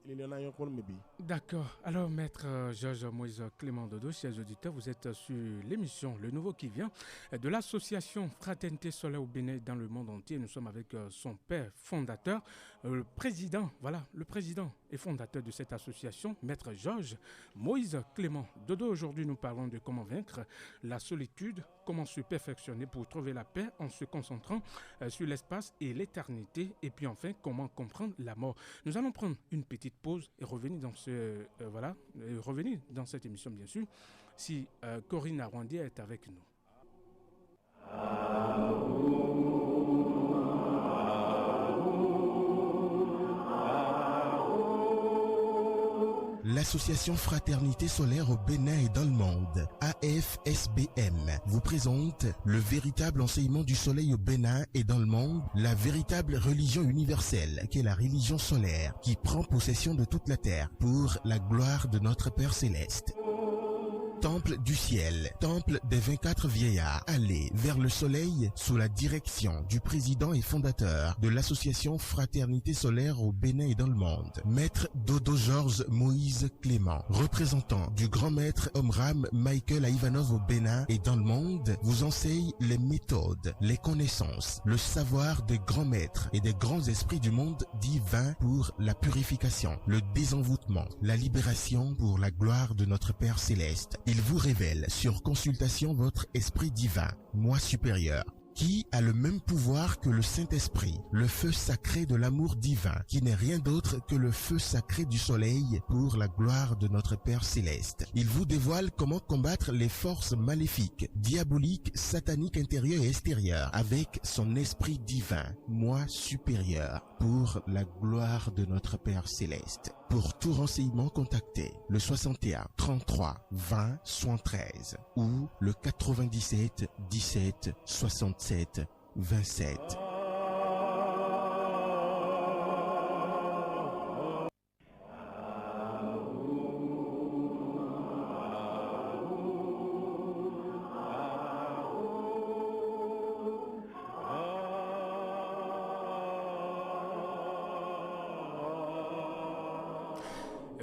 il y en a un qu'on me bi. D'accord. Alors maître Georges Moïse Clément Dodo, chers auditeurs, vous êtes sur l'émission Le Nouveau qui vient de l'association Fraternité Solaire au Bénin dans le monde entier. Nous sommes avec son père fondateur, le président et fondateur de cette association, maître Georges Moïse Clément Dodo. Aujourd'hui, nous parlons de comment vaincre la solitude, comment se perfectionner pour trouver la paix en se concentrant sur l'espace et l'éternité, et puis enfin, comment comprendre la mort. Nous allons prendre une petite pause et revenir dans cette émission, bien sûr, si Corinne Arwandier est avec nous. L'association Fraternité Solaire au Bénin et dans le monde, AFSBM, vous présente le véritable enseignement du soleil au Bénin et dans le monde, la véritable religion universelle qu'est la religion solaire qui prend possession de toute la terre pour la gloire de notre Père Céleste. Temple du ciel, temple des 24 vieillards, allez vers le soleil sous la direction du président et fondateur de l'association Fraternité Solaire au Bénin et dans le monde, maître Dodo Georges Moïse Clément, représentant du grand maître Omram Michael Ivanov au Bénin et dans le monde, vous enseigne les méthodes, les connaissances, le savoir des grands maîtres et des grands esprits du monde divin pour la purification, le désenvoûtement, la libération pour la gloire de notre Père Céleste. Il vous révèle sur consultation votre esprit divin, moi supérieur, qui a le même pouvoir que le Saint-Esprit, le feu sacré de l'amour divin, qui n'est rien d'autre que le feu sacré du soleil pour la gloire de notre Père Céleste. Il vous dévoile comment combattre les forces maléfiques, diaboliques, sataniques intérieures et extérieures, avec son esprit divin, moi supérieur, pour la gloire de notre Père Céleste. Pour tout renseignement, contactez le 61 33 20 73 ou le 97 17 67 27.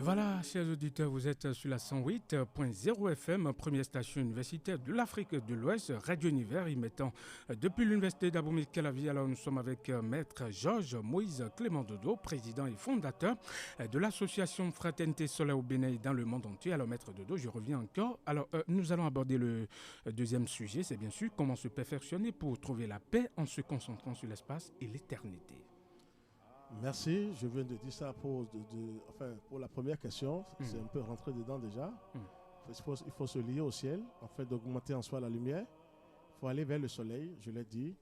Et voilà, chers auditeurs, vous êtes sur la 108.0 FM, première station universitaire de l'Afrique de l'Ouest, Radio Univers, y mettant depuis l'université d'Abomey-Calavi. Alors nous sommes avec Maître Georges Moïse Clément Dodo, président et fondateur de l'association Fraternité Solaire au Bénin et dans le monde entier. Alors Maître Dodo, je reviens encore. Alors nous allons aborder le deuxième sujet, c'est bien sûr comment se perfectionner pour trouver la paix en se concentrant sur l'espace et l'éternité. Merci, je viens de dire ça pour la première question, c'est un peu rentré dedans déjà. Il faut se lier au ciel, afin d'augmenter en soi la lumière. Il faut aller vers le soleil, je l'ai dit.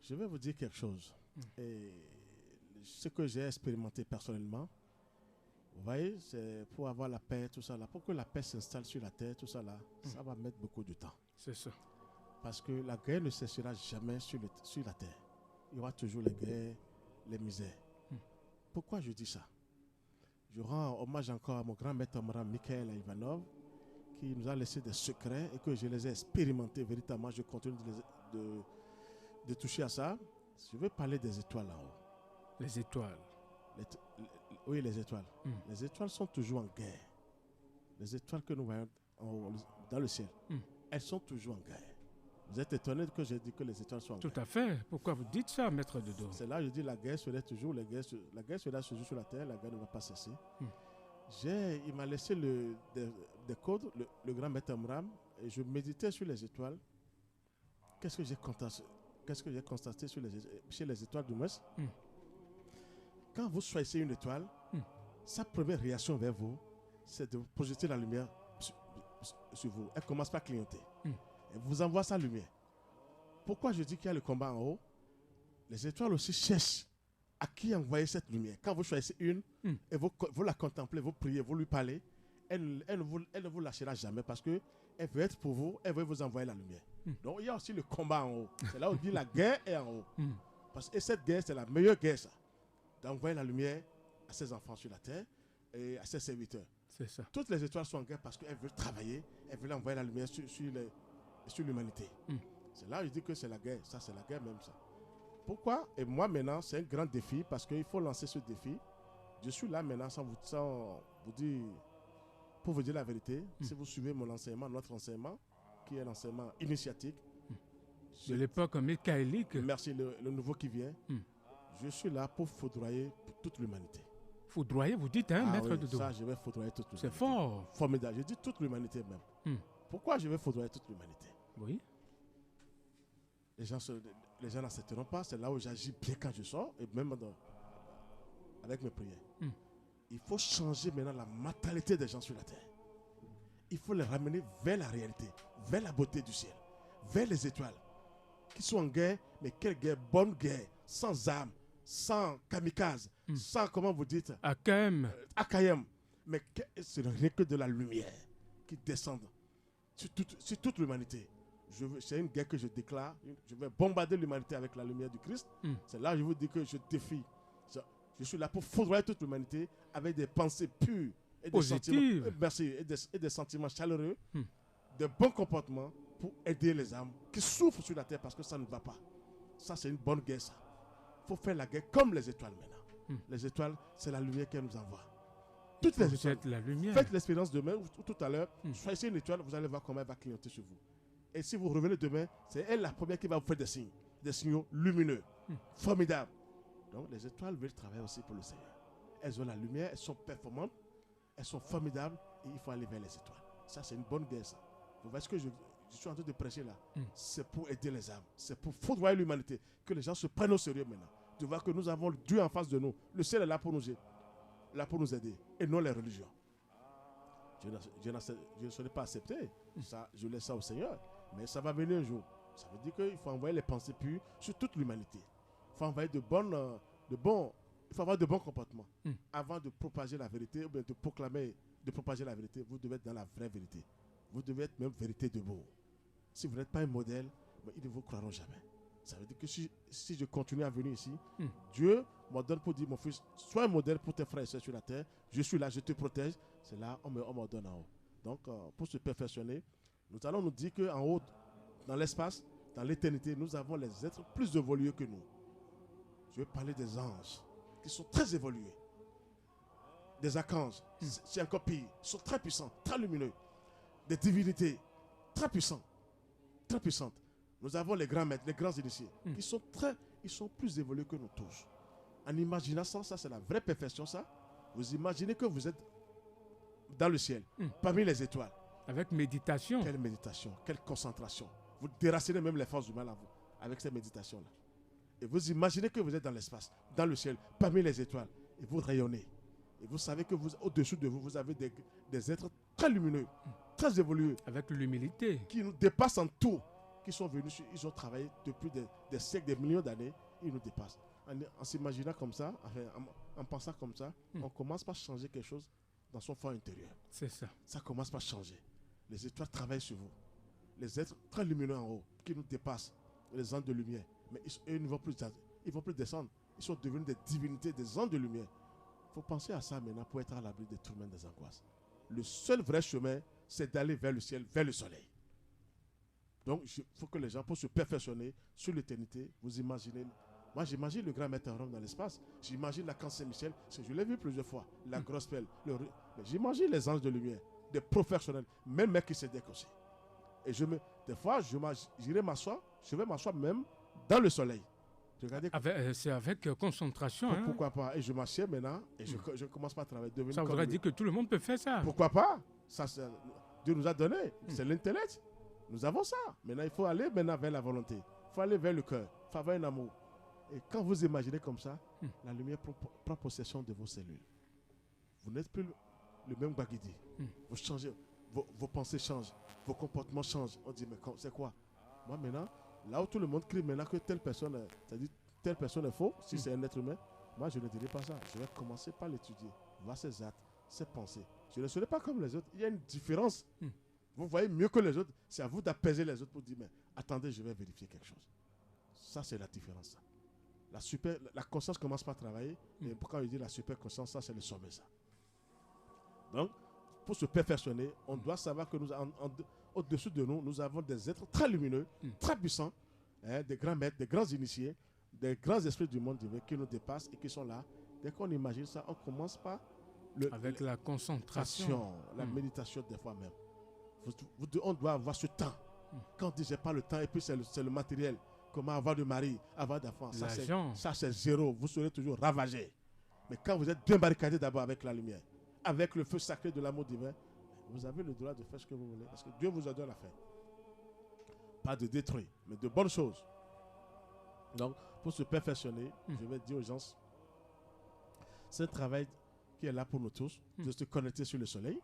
Je vais vous dire quelque chose. Et ce que j'ai expérimenté personnellement, vous voyez, c'est pour avoir la paix, tout ça là. Pour que la paix s'installe sur la terre, tout ça là, ça va mettre beaucoup de temps. C'est ça. Parce que la guerre ne cessera jamais sur la terre. Il y aura toujours les guerres, les misères. Pourquoi je dis ça? Je rends hommage encore à mon grand maître Amram Mikhail Ivanov, qui nous a laissé des secrets et que je les ai expérimentés véritablement. Je continue de toucher à ça. Je veux parler des étoiles là-haut. Les étoiles. Oui, les étoiles. Les étoiles sont toujours en guerre. Les étoiles que nous voyons dans le ciel, elles sont toujours en guerre. Vous êtes étonné que j'ai dit que les étoiles sont en guerre. Tout à fait. Pourquoi vous dites ça, Maître Dodo? C'est là que je dis la guerre serait toujours, la guerre sera toujours sur la terre, la guerre ne va pas cesser. Il m'a laissé des codes, le grand maître Amram, et je méditais sur les étoiles. Qu'est-ce que j'ai constaté chez les étoiles du moins? Quand vous choisissez une étoile, sa première réaction vers vous, c'est de projeter la lumière sur vous. Elle commence par clignoter. Elle vous envoie sa lumière. Pourquoi je dis qu'il y a le combat en haut? Les étoiles aussi cherchent à qui envoyer cette lumière. Quand vous choisissez une, et vous la contemplez, vous priez, vous lui parlez, elle ne vous lâchera jamais parce qu'elle veut être pour vous, elle veut vous envoyer la lumière. Donc il y a aussi le combat en haut. C'est là où on dit la guerre est en haut. Et cette guerre, c'est la meilleure guerre, ça. D'envoyer la lumière à ses enfants sur la terre et à ses serviteurs. C'est ça. Toutes les étoiles sont en guerre parce qu'elles veulent travailler, elles veulent envoyer la lumière sur l'humanité. C'est là où je dis que c'est la guerre. Ça, c'est la guerre même, ça. Pourquoi? Et moi, maintenant, c'est un grand défi parce qu'il faut lancer ce défi. Je suis là maintenant sans vous dire, pour vous dire la vérité, si vous suivez mon enseignement, notre enseignement, qui est l'enseignement initiatique. De l'époque michaélique. Merci, le nouveau qui vient. Je suis là pour foudroyer toute l'humanité. Foudroyer, vous dites, hein, Maître Dodo? Ça, je vais foudroyer toute l'humanité. C'est fort. Formidable. Je dis toute l'humanité même. Pourquoi je vais foudroyer toute l'humanité? Oui. Les gens n'accepteront pas. C'est là où j'agis bien quand je sors, et même avec mes prières. Il faut changer maintenant la mentalité des gens sur la terre. Il faut les ramener vers la réalité, vers la beauté du ciel, vers les étoiles, qui sont en guerre, mais quelle guerre? Bonne guerre, sans armes, sans kamikaze, sans, comment vous dites? Akayem. Mais c'est rien que de la lumière qui descend sur toute l'humanité. C'est une guerre que je déclare. Je vais bombarder l'humanité avec la lumière du Christ. C'est là que je vous dis que je défie. Je suis là pour foudroyer toute l'humanité avec des pensées pures et des sentiments, merci, et des sentiments chaleureux, de bons comportements pour aider les âmes qui souffrent sur la terre parce que ça ne va pas. Ça, c'est une bonne guerre, ça. Il faut faire la guerre comme les étoiles maintenant. Les étoiles, c'est la lumière qu'elles nous envoient. Toutes les étoiles. La lumière. Faites l'expérience demain ou tout à l'heure. Choisissez une étoile, vous allez voir comment elle va clignoter sur vous. Et si vous revenez demain, c'est elle la première qui va vous faire des signaux lumineux, formidables. Donc les étoiles veulent travailler aussi pour le Seigneur. Elles ont la lumière, elles sont performantes, elles sont formidables et il faut aller vers les étoiles. Ça, c'est une bonne guerre, ça. Vous voyez ce que je suis en train de prêcher là? C'est pour aider les âmes, c'est pour foudroyer l'humanité, que les gens se prennent au sérieux maintenant. De voir que nous avons Dieu en face de nous. Le ciel est là pour nous aider, et non les religions. Je ne serai pas accepté. Ça, je laisse ça au Seigneur. Mais ça va venir un jour. Ça veut dire qu'il faut envoyer les pensées pures sur toute l'humanité. Il faut envoyer il faut avoir de bons comportements. Avant de propager la vérité, ou bien de propager la vérité, vous devez être dans la vraie vérité. Vous devez être même vérité debout. Si vous n'êtes pas un modèle, ils ne vous croiront jamais. Ça veut dire que si je continue à venir ici, Dieu m'ordonne pour dire, mon fils, sois un modèle pour tes frères et sœurs sur la terre. Je suis là, je te protège. C'est là, on m'ordonne en haut. Donc, pour se perfectionner, nous allons nous dire qu'en haut, dans l'espace, dans l'éternité, nous avons les êtres plus évolués que nous. Je vais parler des anges, qui sont très évolués. des archanges, c'est encore pire. Ils sont très puissants, très lumineux. Des divinités, très puissants, très puissantes. Nous avons les grands maîtres, les grands initiés, qui sont ils sont plus évolués que nous tous. En imaginant ça, c'est la vraie perfection, ça. Vous imaginez que vous êtes dans le ciel, parmi les étoiles. Avec méditation. Quelle méditation, quelle concentration. Vous déracinez même les forces du mal en vous, avec ces méditations-là. Et vous imaginez que vous êtes dans l'espace, dans le ciel, parmi les étoiles, et vous rayonnez. Et vous savez que au-dessus de vous, vous avez des êtres très lumineux, très évolués. Avec l'humilité. Qui nous dépassent en tout. Qui sont venus, ils ont travaillé depuis des siècles, des millions d'années, ils nous dépassent. En s'imaginant comme ça, en pensant comme ça, on commence par changer quelque chose dans son fond intérieur. C'est ça. Ça commence par changer. Les étoiles travaillent sur vous. Les êtres très lumineux en haut, qui nous dépassent, les anges de lumière. Mais ils ne vont plus descendre. Ils sont devenus des divinités, des anges de lumière. Il faut penser à ça maintenant pour être à l'abri des tourments, des angoisses. Le seul vrai chemin, c'est d'aller vers le ciel, vers le soleil. Donc, il faut que les gens, pour se perfectionner sur l'éternité, vous imaginez. Moi, j'imagine le grand maître Rome dans l'espace. J'imagine la Camp Saint-Michel. Je l'ai vu plusieurs fois. La grosse pelle. J'imagine les anges de lumière, des professionnels, même mecs qui se aussi. Et des fois, j'irai m'asseoir. Je vais m'asseoir même dans le soleil. C'est avec concentration. Pourquoi pas? Et je m'assieds maintenant et je commence pas à travailler. Ça voudrait dire que tout le monde peut faire ça. Pourquoi pas? Ça, Dieu nous a donné. C'est l'intellect. Nous avons ça. Maintenant, il faut aller vers la volonté. Il faut aller vers le cœur. Il faut avoir un amour. Et quand vous imaginez comme ça, la lumière prend possession de vos cellules. Vous n'êtes plus le même Baguidi. Vous changez. Vos pensées changent. Vos comportements changent. On dit, mais c'est quoi? Moi, maintenant, là où tout le monde crie maintenant que telle personne est faux, si c'est un être humain, moi, je ne dirai pas ça. Je vais commencer par l'étudier. Voir ses actes, ses pensées. Je ne serai pas comme les autres. Il y a une différence. Vous voyez mieux que les autres. C'est à vous d'apaiser les autres pour dire, mais attendez, je vais vérifier quelque chose. Ça, c'est la différence. La conscience commence par travailler. Et quand il dit la super conscience, ça, c'est le sommet, ça. Donc, pour se perfectionner, on doit savoir que au-dessus de nous, nous avons des êtres très lumineux, très puissants, des grands maîtres, des grands initiés, des grands esprits du monde divin qui nous dépassent et qui sont là. Dès qu'on imagine ça, on commence par avec la concentration, la méditation des fois même. On doit avoir ce temps. Quand on dit j'ai pas le temps et puis c'est le matériel. Comment avoir de mari, avoir d'enfants, ça c'est zéro. Vous serez toujours ravagé. Mais quand vous êtes bien barricadé d'abord avec la lumière, avec le feu sacré de l'amour divin, vous avez le droit de faire ce que vous voulez. Parce que Dieu vous a donné à faire. Pas de détruire, mais de bonnes choses. Donc, pour se perfectionner, je vais dire aux gens, c'est un travail qui est là pour nous tous, de se connecter sur le soleil,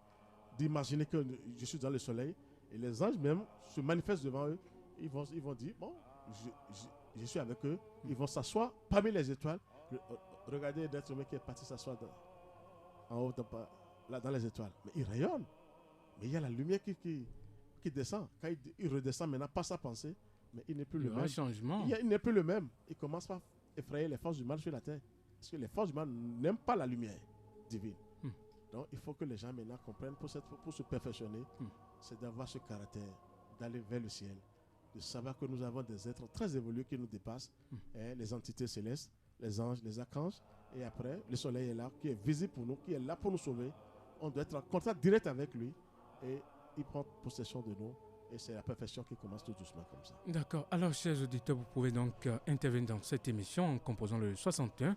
d'imaginer que je suis dans le soleil, et les anges même se manifestent devant eux, ils vont dire, bon, je suis avec eux, ils vont s'asseoir parmi les étoiles. Regardez l'être humain qui est parti s'asseoir en haut, dans les étoiles. Mais il rayonne. Mais il y a la lumière qui descend. Quand il redescend maintenant, pas sa pensée, mais il n'est plus le même. Changement. Il n'est plus le même. Il commence par effrayer les forces du mal sur la terre. Parce que les forces du mal n'aiment pas la lumière divine. Donc il faut que les gens maintenant comprennent, pour se perfectionner, c'est d'avoir ce caractère, d'aller vers le ciel, de savoir que nous avons des êtres très évolués qui nous dépassent, les entités célestes, les anges, les archanges, et après, le soleil est là, qui est visible pour nous, qui est là pour nous sauver. On doit être en contact direct avec lui, et il prend possession de nous, et c'est la perfection qui commence tout doucement comme ça. D'accord. Alors, chers auditeurs, vous pouvez donc intervenir dans cette émission en composant le 61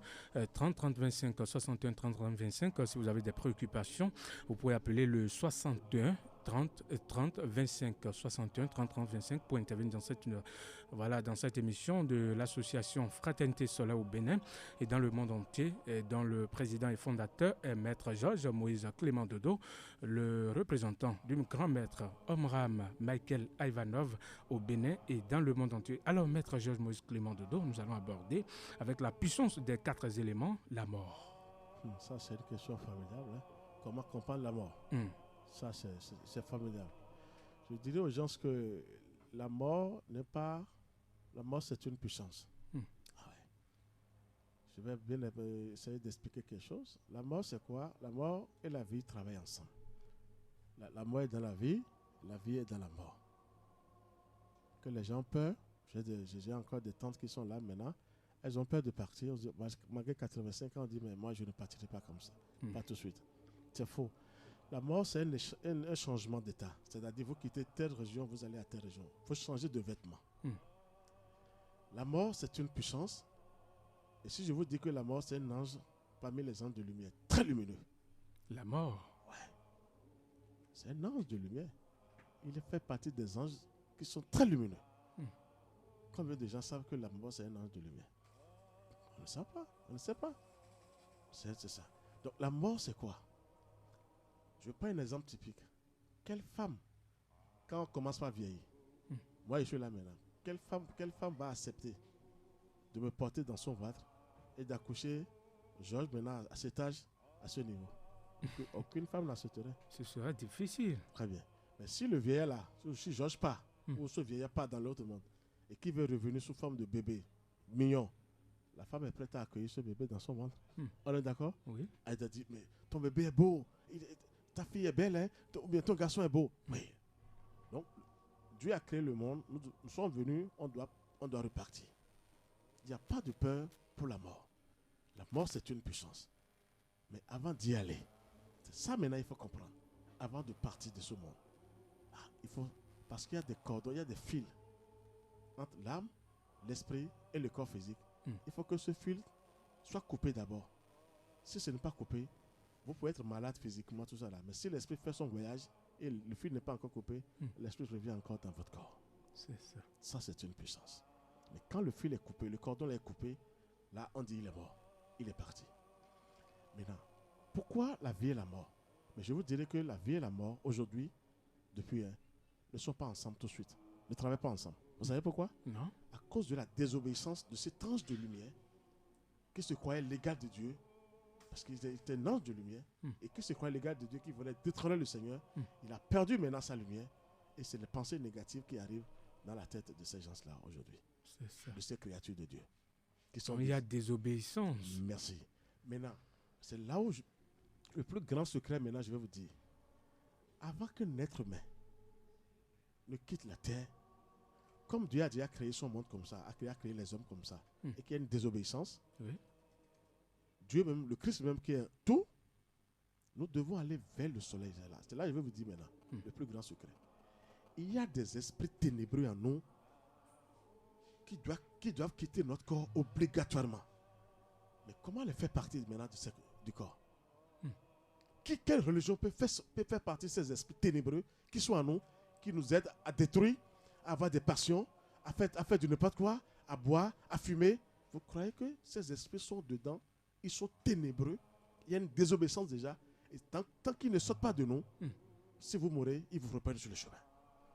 30 30 25, 61 30 30 25. Si vous avez des préoccupations, vous pouvez appeler le 61 30 30 25 61 30 30 25 pour intervenir dans cette émission de l'association Fraternité Solaire au Bénin et dans le monde entier, et dont le président et fondateur est Maître Georges Moïse Clément Dodo, le représentant du grand maître Omram Michael Ivanov au Bénin et dans le monde entier. Alors, Maître Georges Moïse Clément Dodo, nous allons aborder avec la puissance des 4 éléments la mort. Ça, c'est une question formidable. Comment comprendre la mort? Ça, c'est formidable. Je dirais aux gens que la mort n'est pas... La mort, c'est une puissance. Je vais bien essayer d'expliquer quelque chose. La mort, c'est quoi? La mort et la vie travaillent ensemble. La mort est dans la vie est dans la mort. Que les gens ont peur. J'ai encore des tantes qui sont là maintenant. elles ont peur de partir. Malgré 85 ans, on dit, mais moi, je ne partirai pas comme ça. Pas tout de suite. C'est faux. La mort, c'est un changement d'état. C'est-à-dire, vous quittez telle région, vous allez à telle région. Il faut changer de vêtements. La mort, c'est une puissance. Et si je vous dis que la mort, c'est un ange parmi les anges de lumière, très lumineux. La mort? Ouais. C'est un ange de lumière. Il fait partie des anges qui sont très lumineux. Combien de gens savent que la mort, c'est un ange de lumière? On ne sait pas. On ne sait pas. C'est ça. Donc, la mort, c'est quoi? Je prends un exemple typique. Quelle femme, quand on commence par vieillir, moi, je suis là maintenant, quelle femme va accepter de me porter dans son ventre et d'accoucher Georges maintenant à cet âge, à ce niveau? Aucune femme n'accepterait. Ce sera difficile. Très bien. Mais si le vieillard là, si Georges part, ou ce vieillard part dans l'autre monde, et qui veut revenir sous forme de bébé mignon, la femme est prête à accueillir ce bébé dans son ventre. On est d'accord? Oui. Elle a dit, mais ton bébé est beau, ta fille est belle, hein? Ou bien ton garçon est beau. Oui. Donc, Dieu a créé le monde, nous sommes venus, on doit repartir. Il n'y a pas de peur pour la mort. La mort, c'est une puissance. Mais avant d'y aller, c'est ça maintenant il faut comprendre. Avant de partir de ce monde, parce qu'il y a des cordons, il y a des fils entre l'âme, l'esprit et le corps physique. Il faut que ce fil soit coupé d'abord. Si ce n'est pas coupé, vous pouvez être malade physiquement, tout ça là. Mais si l'esprit fait son voyage et le fil n'est pas encore coupé, l'esprit revient encore dans votre corps. C'est ça. Ça, c'est une puissance. Mais quand le fil est coupé, le cordon est coupé, là, on dit il est mort. Il est parti. Maintenant, pourquoi la vie et la mort? Mais je vous dirais que la vie et la mort, aujourd'hui, depuis, ne sont pas ensemble tout de suite. Ne travaillent pas ensemble. Vous savez pourquoi? Non. À cause de la désobéissance de cet ange de lumière qui se croyait l'égal de Dieu, parce qu'il était un ange de lumière, et qui se croyait l'égal de Dieu, qui voulait détrôner le Seigneur. Il a perdu maintenant sa lumière, et c'est les pensées négatives qui arrivent dans la tête de ces gens-là aujourd'hui. C'est ça. De ces créatures de Dieu. Il y a désobéissance. Merci. Maintenant, c'est là où le plus grand secret, maintenant, je vais vous dire. Avant qu'un être humain ne quitte la terre, comme Dieu a déjà créé son monde comme ça, a créé les hommes comme ça, et qu'il y a une désobéissance, Dieu même, le Christ même qui est tout, nous devons aller vers le soleil. C'est là que je vais vous dire maintenant, le plus grand secret. Il y a des esprits ténébreux en nous qui doivent quitter notre corps obligatoirement. Mais comment les faire partir maintenant du corps? Quelle religion peut faire partie de ces esprits ténébreux qui sont en nous, qui nous aident à détruire, à avoir des passions, à faire du n'importe quoi, à boire, à fumer? Vous croyez que ces esprits sont dedans? Ils sont ténébreux. Il y a une désobéissance déjà. Et tant qu'ils ne sortent pas de nous, si vous mourrez, ils vous reprennent sur le chemin.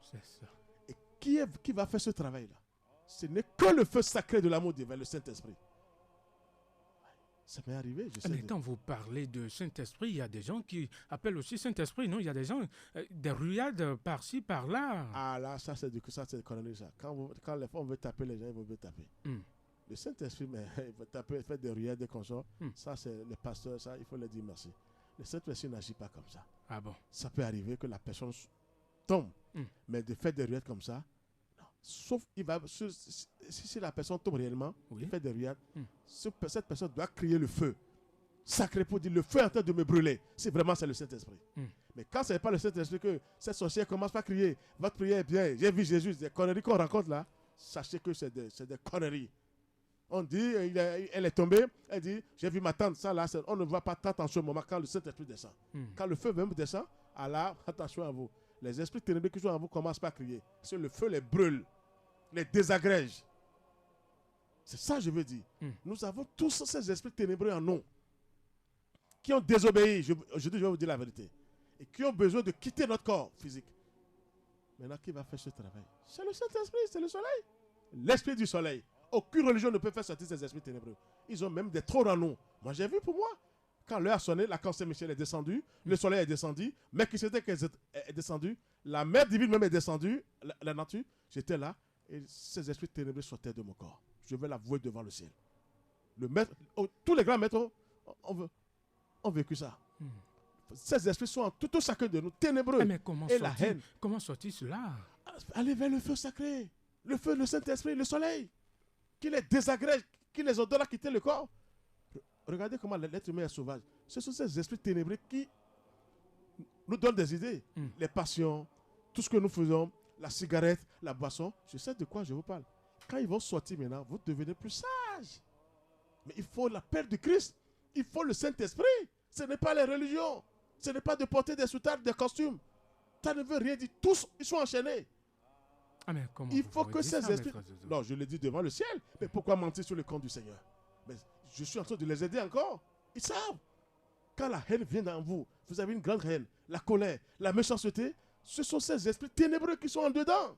C'est ça. Et qui va faire ce travail-là? Ce n'est que le feu sacré de l'amour divin, le Saint-Esprit. Ça m'est arrivé, je sais. Mais quand vous parlez de Saint-Esprit, il y a des gens qui appellent aussi Saint-Esprit, non? Il y a des gens, des ruades par-ci, par-là. Ah là, ça c'est des conneries, ça. Quand on veut taper les gens, ils veulent taper. Le Saint-Esprit, mais il veut taper, faire des ruades, des consorts. Ça, c'est les pasteurs, ça, il faut leur dire merci. Le Saint-Esprit n'agit pas comme ça. Ah bon? Ça peut arriver que la personne tombe, mais de faire des ruades comme ça, sauf si la personne tombe réellement, il fait des ruades, cette personne doit crier le feu sacré pour dire le feu est en train de me brûler, si vraiment c'est le Saint-Esprit. Mais quand ce n'est pas le Saint-Esprit que cette sorcière commence à crier, votre prière est bien, j'ai vu Jésus, des conneries qu'on rencontre là, sachez que c'est des conneries. On dit, elle est tombée, elle dit, j'ai vu ma tante, ça là, on ne voit pas tante en ce moment quand le Saint-Esprit descend. Quand le feu même descend, alors attention à vous. Les esprits ténébreux qui sont en vous commencent pas à crier. Parce que le feu les brûle, les désagrège. C'est ça que je veux dire. Nous avons tous ces esprits ténébreux en nous qui ont désobéi, je vais vous dire la vérité, et qui ont besoin de quitter notre corps physique. Maintenant, qui va faire ce travail? C'est le Saint-Esprit, c'est le soleil. L'esprit du soleil. Aucune religion ne peut faire sortir ces esprits ténébreux. Ils ont même des trônes en nous. Moi, j'ai vu pour moi. Quand l'heure a sonné, la cancer Michel est descendu, le soleil est descendu, Melchisédek est descendu, la mère divine même est descendue, la nature, j'étais là, et ces esprits ténébreux sortaient de mon corps. Je vais l'avouer devant le ciel. Le maître, tous les grands maîtres ont vécu ça. Ces esprits sont en tout chacun de nous, ténébreux. Mais comment et la haine. Comment sortir cela? Allez vers le feu sacré, le feu, le Saint-Esprit, le soleil, qui les désagrège, qui les ordonne à quitter le corps. Regardez comment l'être humain est sauvage. Ce sont ces esprits ténébreux qui nous donnent des idées. Les passions, tout ce que nous faisons, la cigarette, la boisson. Je sais de quoi je vous parle. Quand ils vont sortir maintenant, vous devenez plus sages. Mais il faut la paix du Christ. Il faut le Saint-Esprit. Ce n'est pas les religions. Ce n'est pas de porter des soutanes, des costumes. Ça ne veut rien dire. Tous, ils sont enchaînés. Ah, mais comment Il faut que ces ça, esprits... Non, je le dis devant le ciel. Mais pourquoi mentir sur le compte du Seigneur? Mais je suis en train de les aider encore. Ils savent. Quand la haine vient dans vous, vous avez une grande haine, la colère, la méchanceté, ce sont ces esprits ténébreux qui sont en dedans,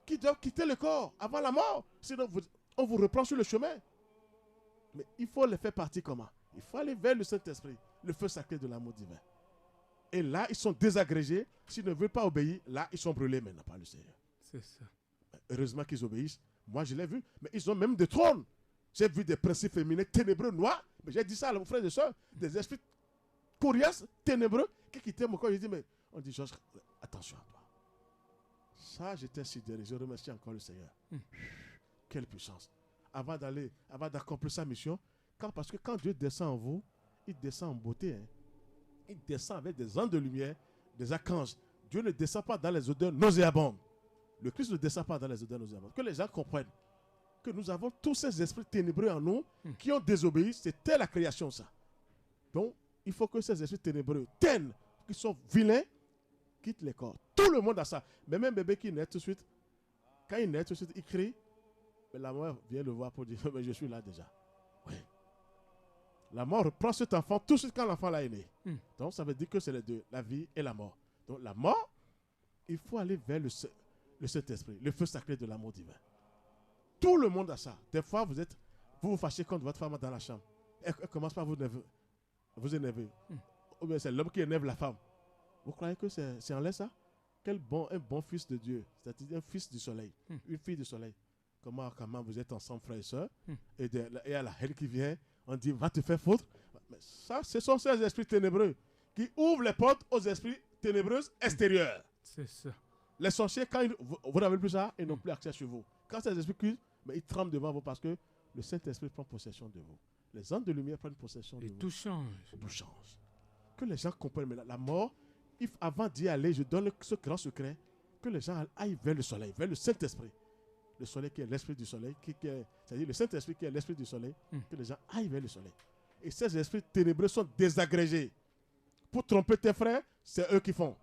qui doivent quitter le corps avant la mort. Sinon, on vous reprend sur le chemin. Mais il faut les faire partie comment? Il faut aller vers le Saint-Esprit, le feu sacré de l'amour divin. Et là, ils sont désagrégés. S'ils ne veulent pas obéir, là, ils sont brûlés maintenant par le Seigneur. C'est ça. Heureusement qu'ils obéissent. Moi, je l'ai vu. Mais ils ont même des trônes. J'ai vu des principes féminins ténébreux, noirs. Mais j'ai dit ça à mon frère et soeur. Des esprits coriaces, ténébreux, qui quittaient mon corps. J'ai dit, mais on dit, Georges, attention à toi. Ça, j'étais sidéré. Je remercie encore le Seigneur. Quelle puissance. Avant d'accomplir sa mission, parce que quand Dieu descend en vous, il descend en beauté. Hein. Il descend avec des anges de lumière, des archanges. Dieu ne descend pas dans les odeurs nauséabondes. Le Christ ne descend pas dans les odeurs nauséabondes. Que les gens comprennent que nous avons tous ces esprits ténébreux en nous qui ont désobéi. C'était la création, ça. Donc, il faut que ces esprits ténébreux, qui sont vilains, quittent les corps. Tout le monde a ça. Même un bébé qui naît tout de suite, quand il naît tout de suite, il crie. Mais la mort vient le voir pour dire, mais je suis là déjà. Oui. La mort reprend cet enfant tout de suite quand l'enfant là est né. Donc, ça veut dire que c'est les deux, la vie et la mort. Donc, la mort, il faut aller vers le Saint-Esprit, le feu sacré de l'amour divin. Tout le monde a ça. Des fois, vous vous fâchez contre votre femme dans la chambre. Elle commence par vous énerver. Ou bien c'est l'homme qui énerve la femme. Vous croyez que c'est en l'air ça? Un bon fils de Dieu, c'est-à-dire un fils du soleil, une fille du soleil. Comment vous êtes ensemble, frères et sœurs, et à la haine qui vient, on dit, va te faire foutre. Mais ça, ce sont ces esprits ténébreux qui ouvrent les portes aux esprits ténébreux extérieurs. C'est ça. Les sorciers, quand vous n'avez plus ça, ils n'ont plus accès sur vous. Quand ces esprits cuisent, mais ils tremblent devant vous parce que le Saint-Esprit prend possession de vous. Les anges de lumière prennent possession de vous. Et tout change. Tout change. Que les gens comprennent maintenant. La mort, avant d'y aller, je donne ce grand secret, que les gens aillent vers le soleil, vers le Saint-Esprit. Le soleil qui est l'esprit du soleil, c'est-à-dire le Saint-Esprit qui est l'esprit du soleil, que les gens aillent vers le soleil. Et ces esprits ténébreux sont désagrégés. Pour tromper tes frères, c'est eux qui font.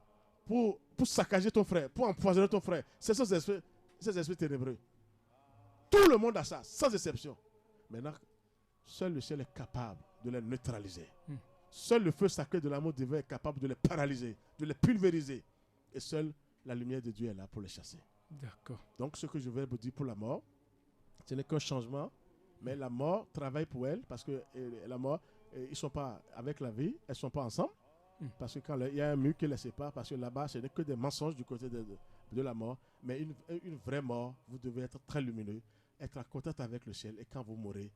Pour saccager ton frère, pour empoisonner ton frère, c'est ces esprits ténébreux. Tout le monde a ça, sans exception. Maintenant, seul le ciel est capable de les neutraliser. Seul le feu sacré de l'amour divin est capable de les paralyser, de les pulvériser. Et seule la lumière de Dieu est là pour les chasser. D'accord. Donc, ce que je vais vous dire pour la mort, ce n'est qu'un changement, mais la mort travaille pour elle, parce que la mort, ils ne sont pas avec la vie, elles ne sont pas ensemble, parce que quand il y a un mur qui les sépare, parce que là-bas, ce n'est que des mensonges du côté de la mort, mais une vraie mort, vous devez être très lumineux, être en contact avec le ciel, et quand vous mourrez,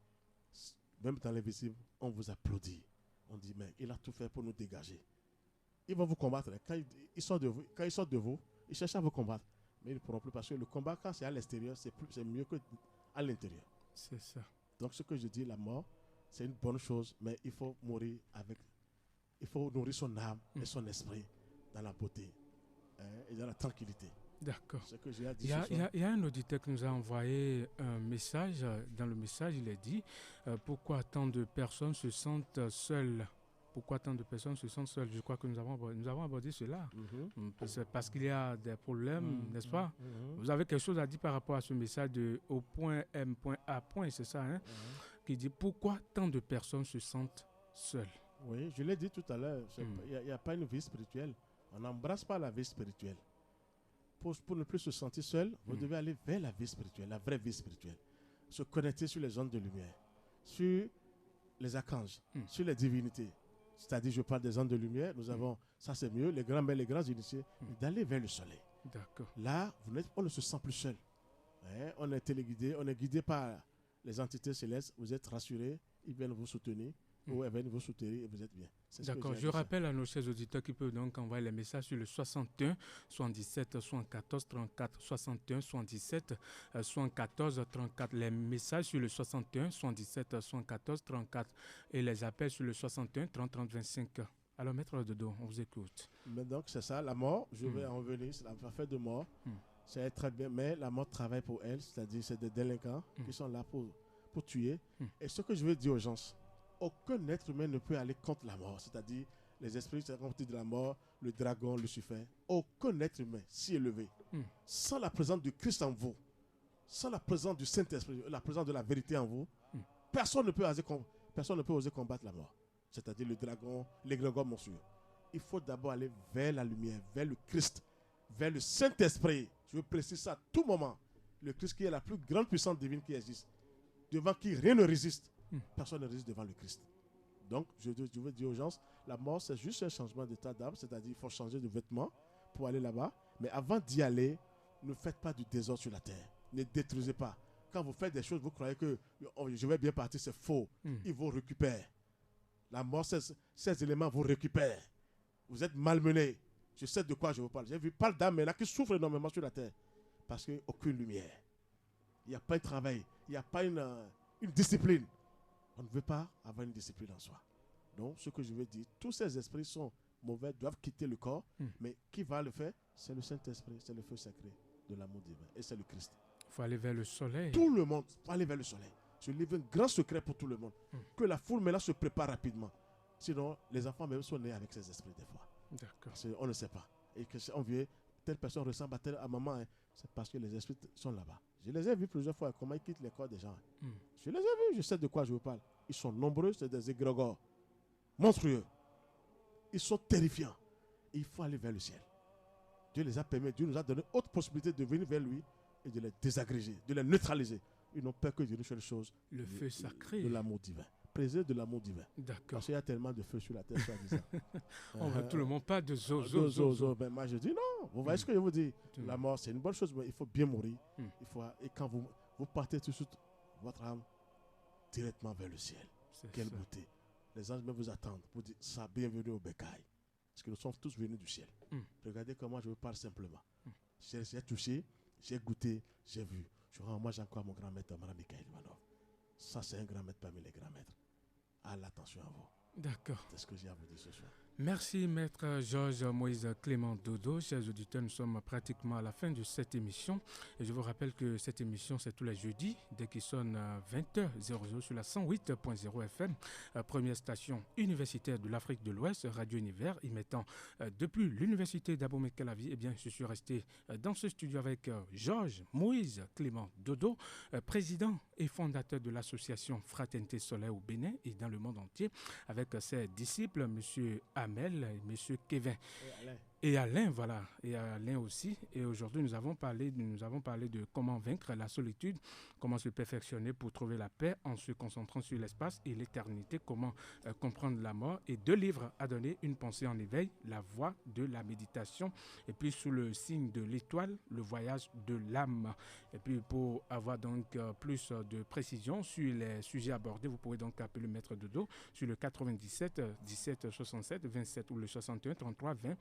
même dans l'invisible, on vous applaudit. On dit, mais il a tout fait pour nous dégager. Ils vont vous combattre. Quand ils sortent de vous, ils cherchent à vous combattre. Mais ils ne pourront plus parce que le combat, quand c'est à l'extérieur, c'est mieux qu'à l'intérieur. C'est ça. Donc, ce que je dis, la mort, c'est une bonne chose, mais il faut mourir il faut nourrir son âme et son esprit dans la beauté et dans la tranquillité. D'accord. Ce que j'ai à Il dire y a un auditeur qui nous a envoyé un message. Dans le message, il est dit pourquoi tant de personnes se sentent seules. Pourquoi tant de personnes se sentent seules? Je crois que nous avons abordé cela. C'est parce qu'il y a des problèmes, n'est-ce pas? Vous avez quelque chose à dire par rapport à ce message de au point M.A. C'est ça, hein? Qui dit pourquoi tant de personnes se sentent seules? Oui, je l'ai dit tout à l'heure. Il n'y a pas une vie spirituelle. On n'embrasse pas la vie spirituelle. Pour ne plus se sentir seul, vous devez aller vers la vie spirituelle, la vraie vie spirituelle. Se connecter sur les ondes de lumière, sur les archanges, sur les divinités. C'est-à-dire, je parle des ondes de lumière, nous avons, ça c'est mieux, les grands initiés, d'aller vers le soleil. D'accord. Là, on ne se sent plus seul. On est téléguidé, on est guidé par les entités célestes, vous êtes rassurés, ils viennent vous soutenir, ou elles viennent vous soutenir et vous êtes bien. D'accord, je rappelle à nos chers auditeurs qui peuvent donc envoyer les messages sur le 61 77 74 34 61 77 74 34. Les messages sur le 61 77 74 34 et les appels sur le 61 30 30 25. Alors, Maître Dodo, on vous écoute. Mais donc, c'est ça, la mort, je vais en venir, c'est l'affaire de mort. C'est très bien, mais la mort travaille pour elle, c'est-à-dire c'est des délinquants qui sont là pour tuer. Et ce que je veux dire aux gens, aucun être humain ne peut aller contre la mort, c'est-à-dire les esprits de la mort, le dragon, Lucifer. Aucun être humain si élevé, sans la présence du Christ en vous, sans la présence du Saint-Esprit, la présence de la vérité en vous, personne ne peut oser combattre la mort, c'est-à-dire le dragon, l'égrégore monstrueux. Il faut d'abord aller vers la lumière, vers le Christ, vers le Saint-Esprit. Je veux préciser ça à tout moment. Le Christ qui est la plus grande puissance divine qui existe, devant qui rien ne résiste. Personne ne résiste devant le Christ. Donc, je veux dire aux gens, la mort, c'est juste un changement d'état d'âme, c'est-à-dire qu'il faut changer de vêtements pour aller là-bas. Mais avant d'y aller, ne faites pas du désordre sur la terre. Ne détruisez pas. Quand vous faites des choses, vous croyez que je vais bien partir, c'est faux. Ils vous récupèrent. La mort, ces éléments vous récupèrent. Vous êtes malmenés. Je sais de quoi je vous parle. J'ai vu pas d'âme là qui souffre énormément sur la terre. Parce qu'il n'y a aucune lumière. Il n'y a pas de travail. Il n'y a pas une discipline. On ne veut pas avoir une discipline en soi. Donc, ce que je veux dire, tous ces esprits sont mauvais, doivent quitter le corps. Mais qui va le faire? C'est le Saint-Esprit, c'est le feu sacré de l'amour divin. Et c'est le Christ. Il faut aller vers le soleil. Tout le monde faut aller vers le soleil. Je livre un grand secret pour tout le monde. Que la foule maintenant se prépare rapidement. Sinon, les enfants même sont nés avec ces esprits des fois. D'accord. On ne sait pas. Et que on vient, telle personne ressemble à maman, hein, c'est parce que les esprits sont là-bas. Je les ai vus plusieurs fois, comment ils quittent les corps des gens. Je les ai vus, je sais de quoi je vous parle. Ils sont nombreux, c'est des égrégores monstrueux. Ils sont terrifiants. Et il faut aller vers le ciel. Dieu les a permis, Dieu nous a donné autre possibilité de venir vers lui et de les désagréger, de les neutraliser. Ils n'ont peur que d'une seule chose. Le feu sacré. De l'amour divin. Préserve de l'amour divin. D'accord. Parce qu'il y a tellement de feu sur la terre, soi-disant. On veut tout le monde, pas de zozo. Ben, moi, je dis non. Vous voyez ce que je vous dis? La mort, c'est une bonne chose, mais il faut bien mourir. Et quand vous partez tout de suite, votre âme, directement vers le ciel. Quelle beauté. Les anges même vous attendent pour dire ça, bienvenue au Bécaille. Parce que nous sommes tous venus du ciel. Regardez comment je vous parle simplement. J'ai touché, j'ai goûté, j'ai vu. Je rends hommage encore à mon grand maître, Mme Mikhail Ivanov. Ça, c'est un grand maître parmi les grands maîtres. À l'attention à vous. D'accord. C'est ce que j'ai à vous dire ce soir. Merci, Maître Georges Moïse Clément Dodo. Chers auditeurs, nous sommes pratiquement à la fin de cette émission. Et je vous rappelle que cette émission, c'est tous les jeudis, dès qu'il sonne 20h00 sur la 108.0 FM. Première station universitaire de l'Afrique de l'Ouest, Radio Univers, y mettant depuis l'université d'Abomey-Calavi. Eh bien, je suis resté dans ce studio avec Georges Moïse Clément Dodo, président et fondateur de l'association Fraternité Solaire au Bénin et dans le monde entier, avec ses disciples, M. Amel et M. Kevin. Et Alain, voilà. Et Alain aussi. Et aujourd'hui, nous avons parlé de comment vaincre la solitude, comment se perfectionner pour trouver la paix en se concentrant sur l'espace et l'éternité, comment comprendre la mort, et 2 livres à donner, Une pensée en éveil, La voie de la méditation, et puis sous le signe de l'étoile, Le voyage de l'âme. Et puis pour avoir donc plus de précision sur les sujets abordés, vous pouvez donc appeler le Maître Dodo sur le 97 17 67 27 ou le 61 33 20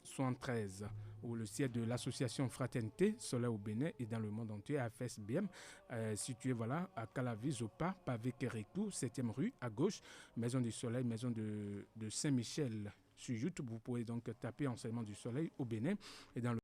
73 ou le siège de l'association Fraternité Solaire au Bénin et dans le monde entier, AFSBM, situé voilà à Calavi, Zopa, Pavé Kérékou, 7e rue à gauche, Maison du Soleil, Maison de Saint-Michel. Sur YouTube, vous pouvez donc taper Enseignement du Soleil au Bénin et dans le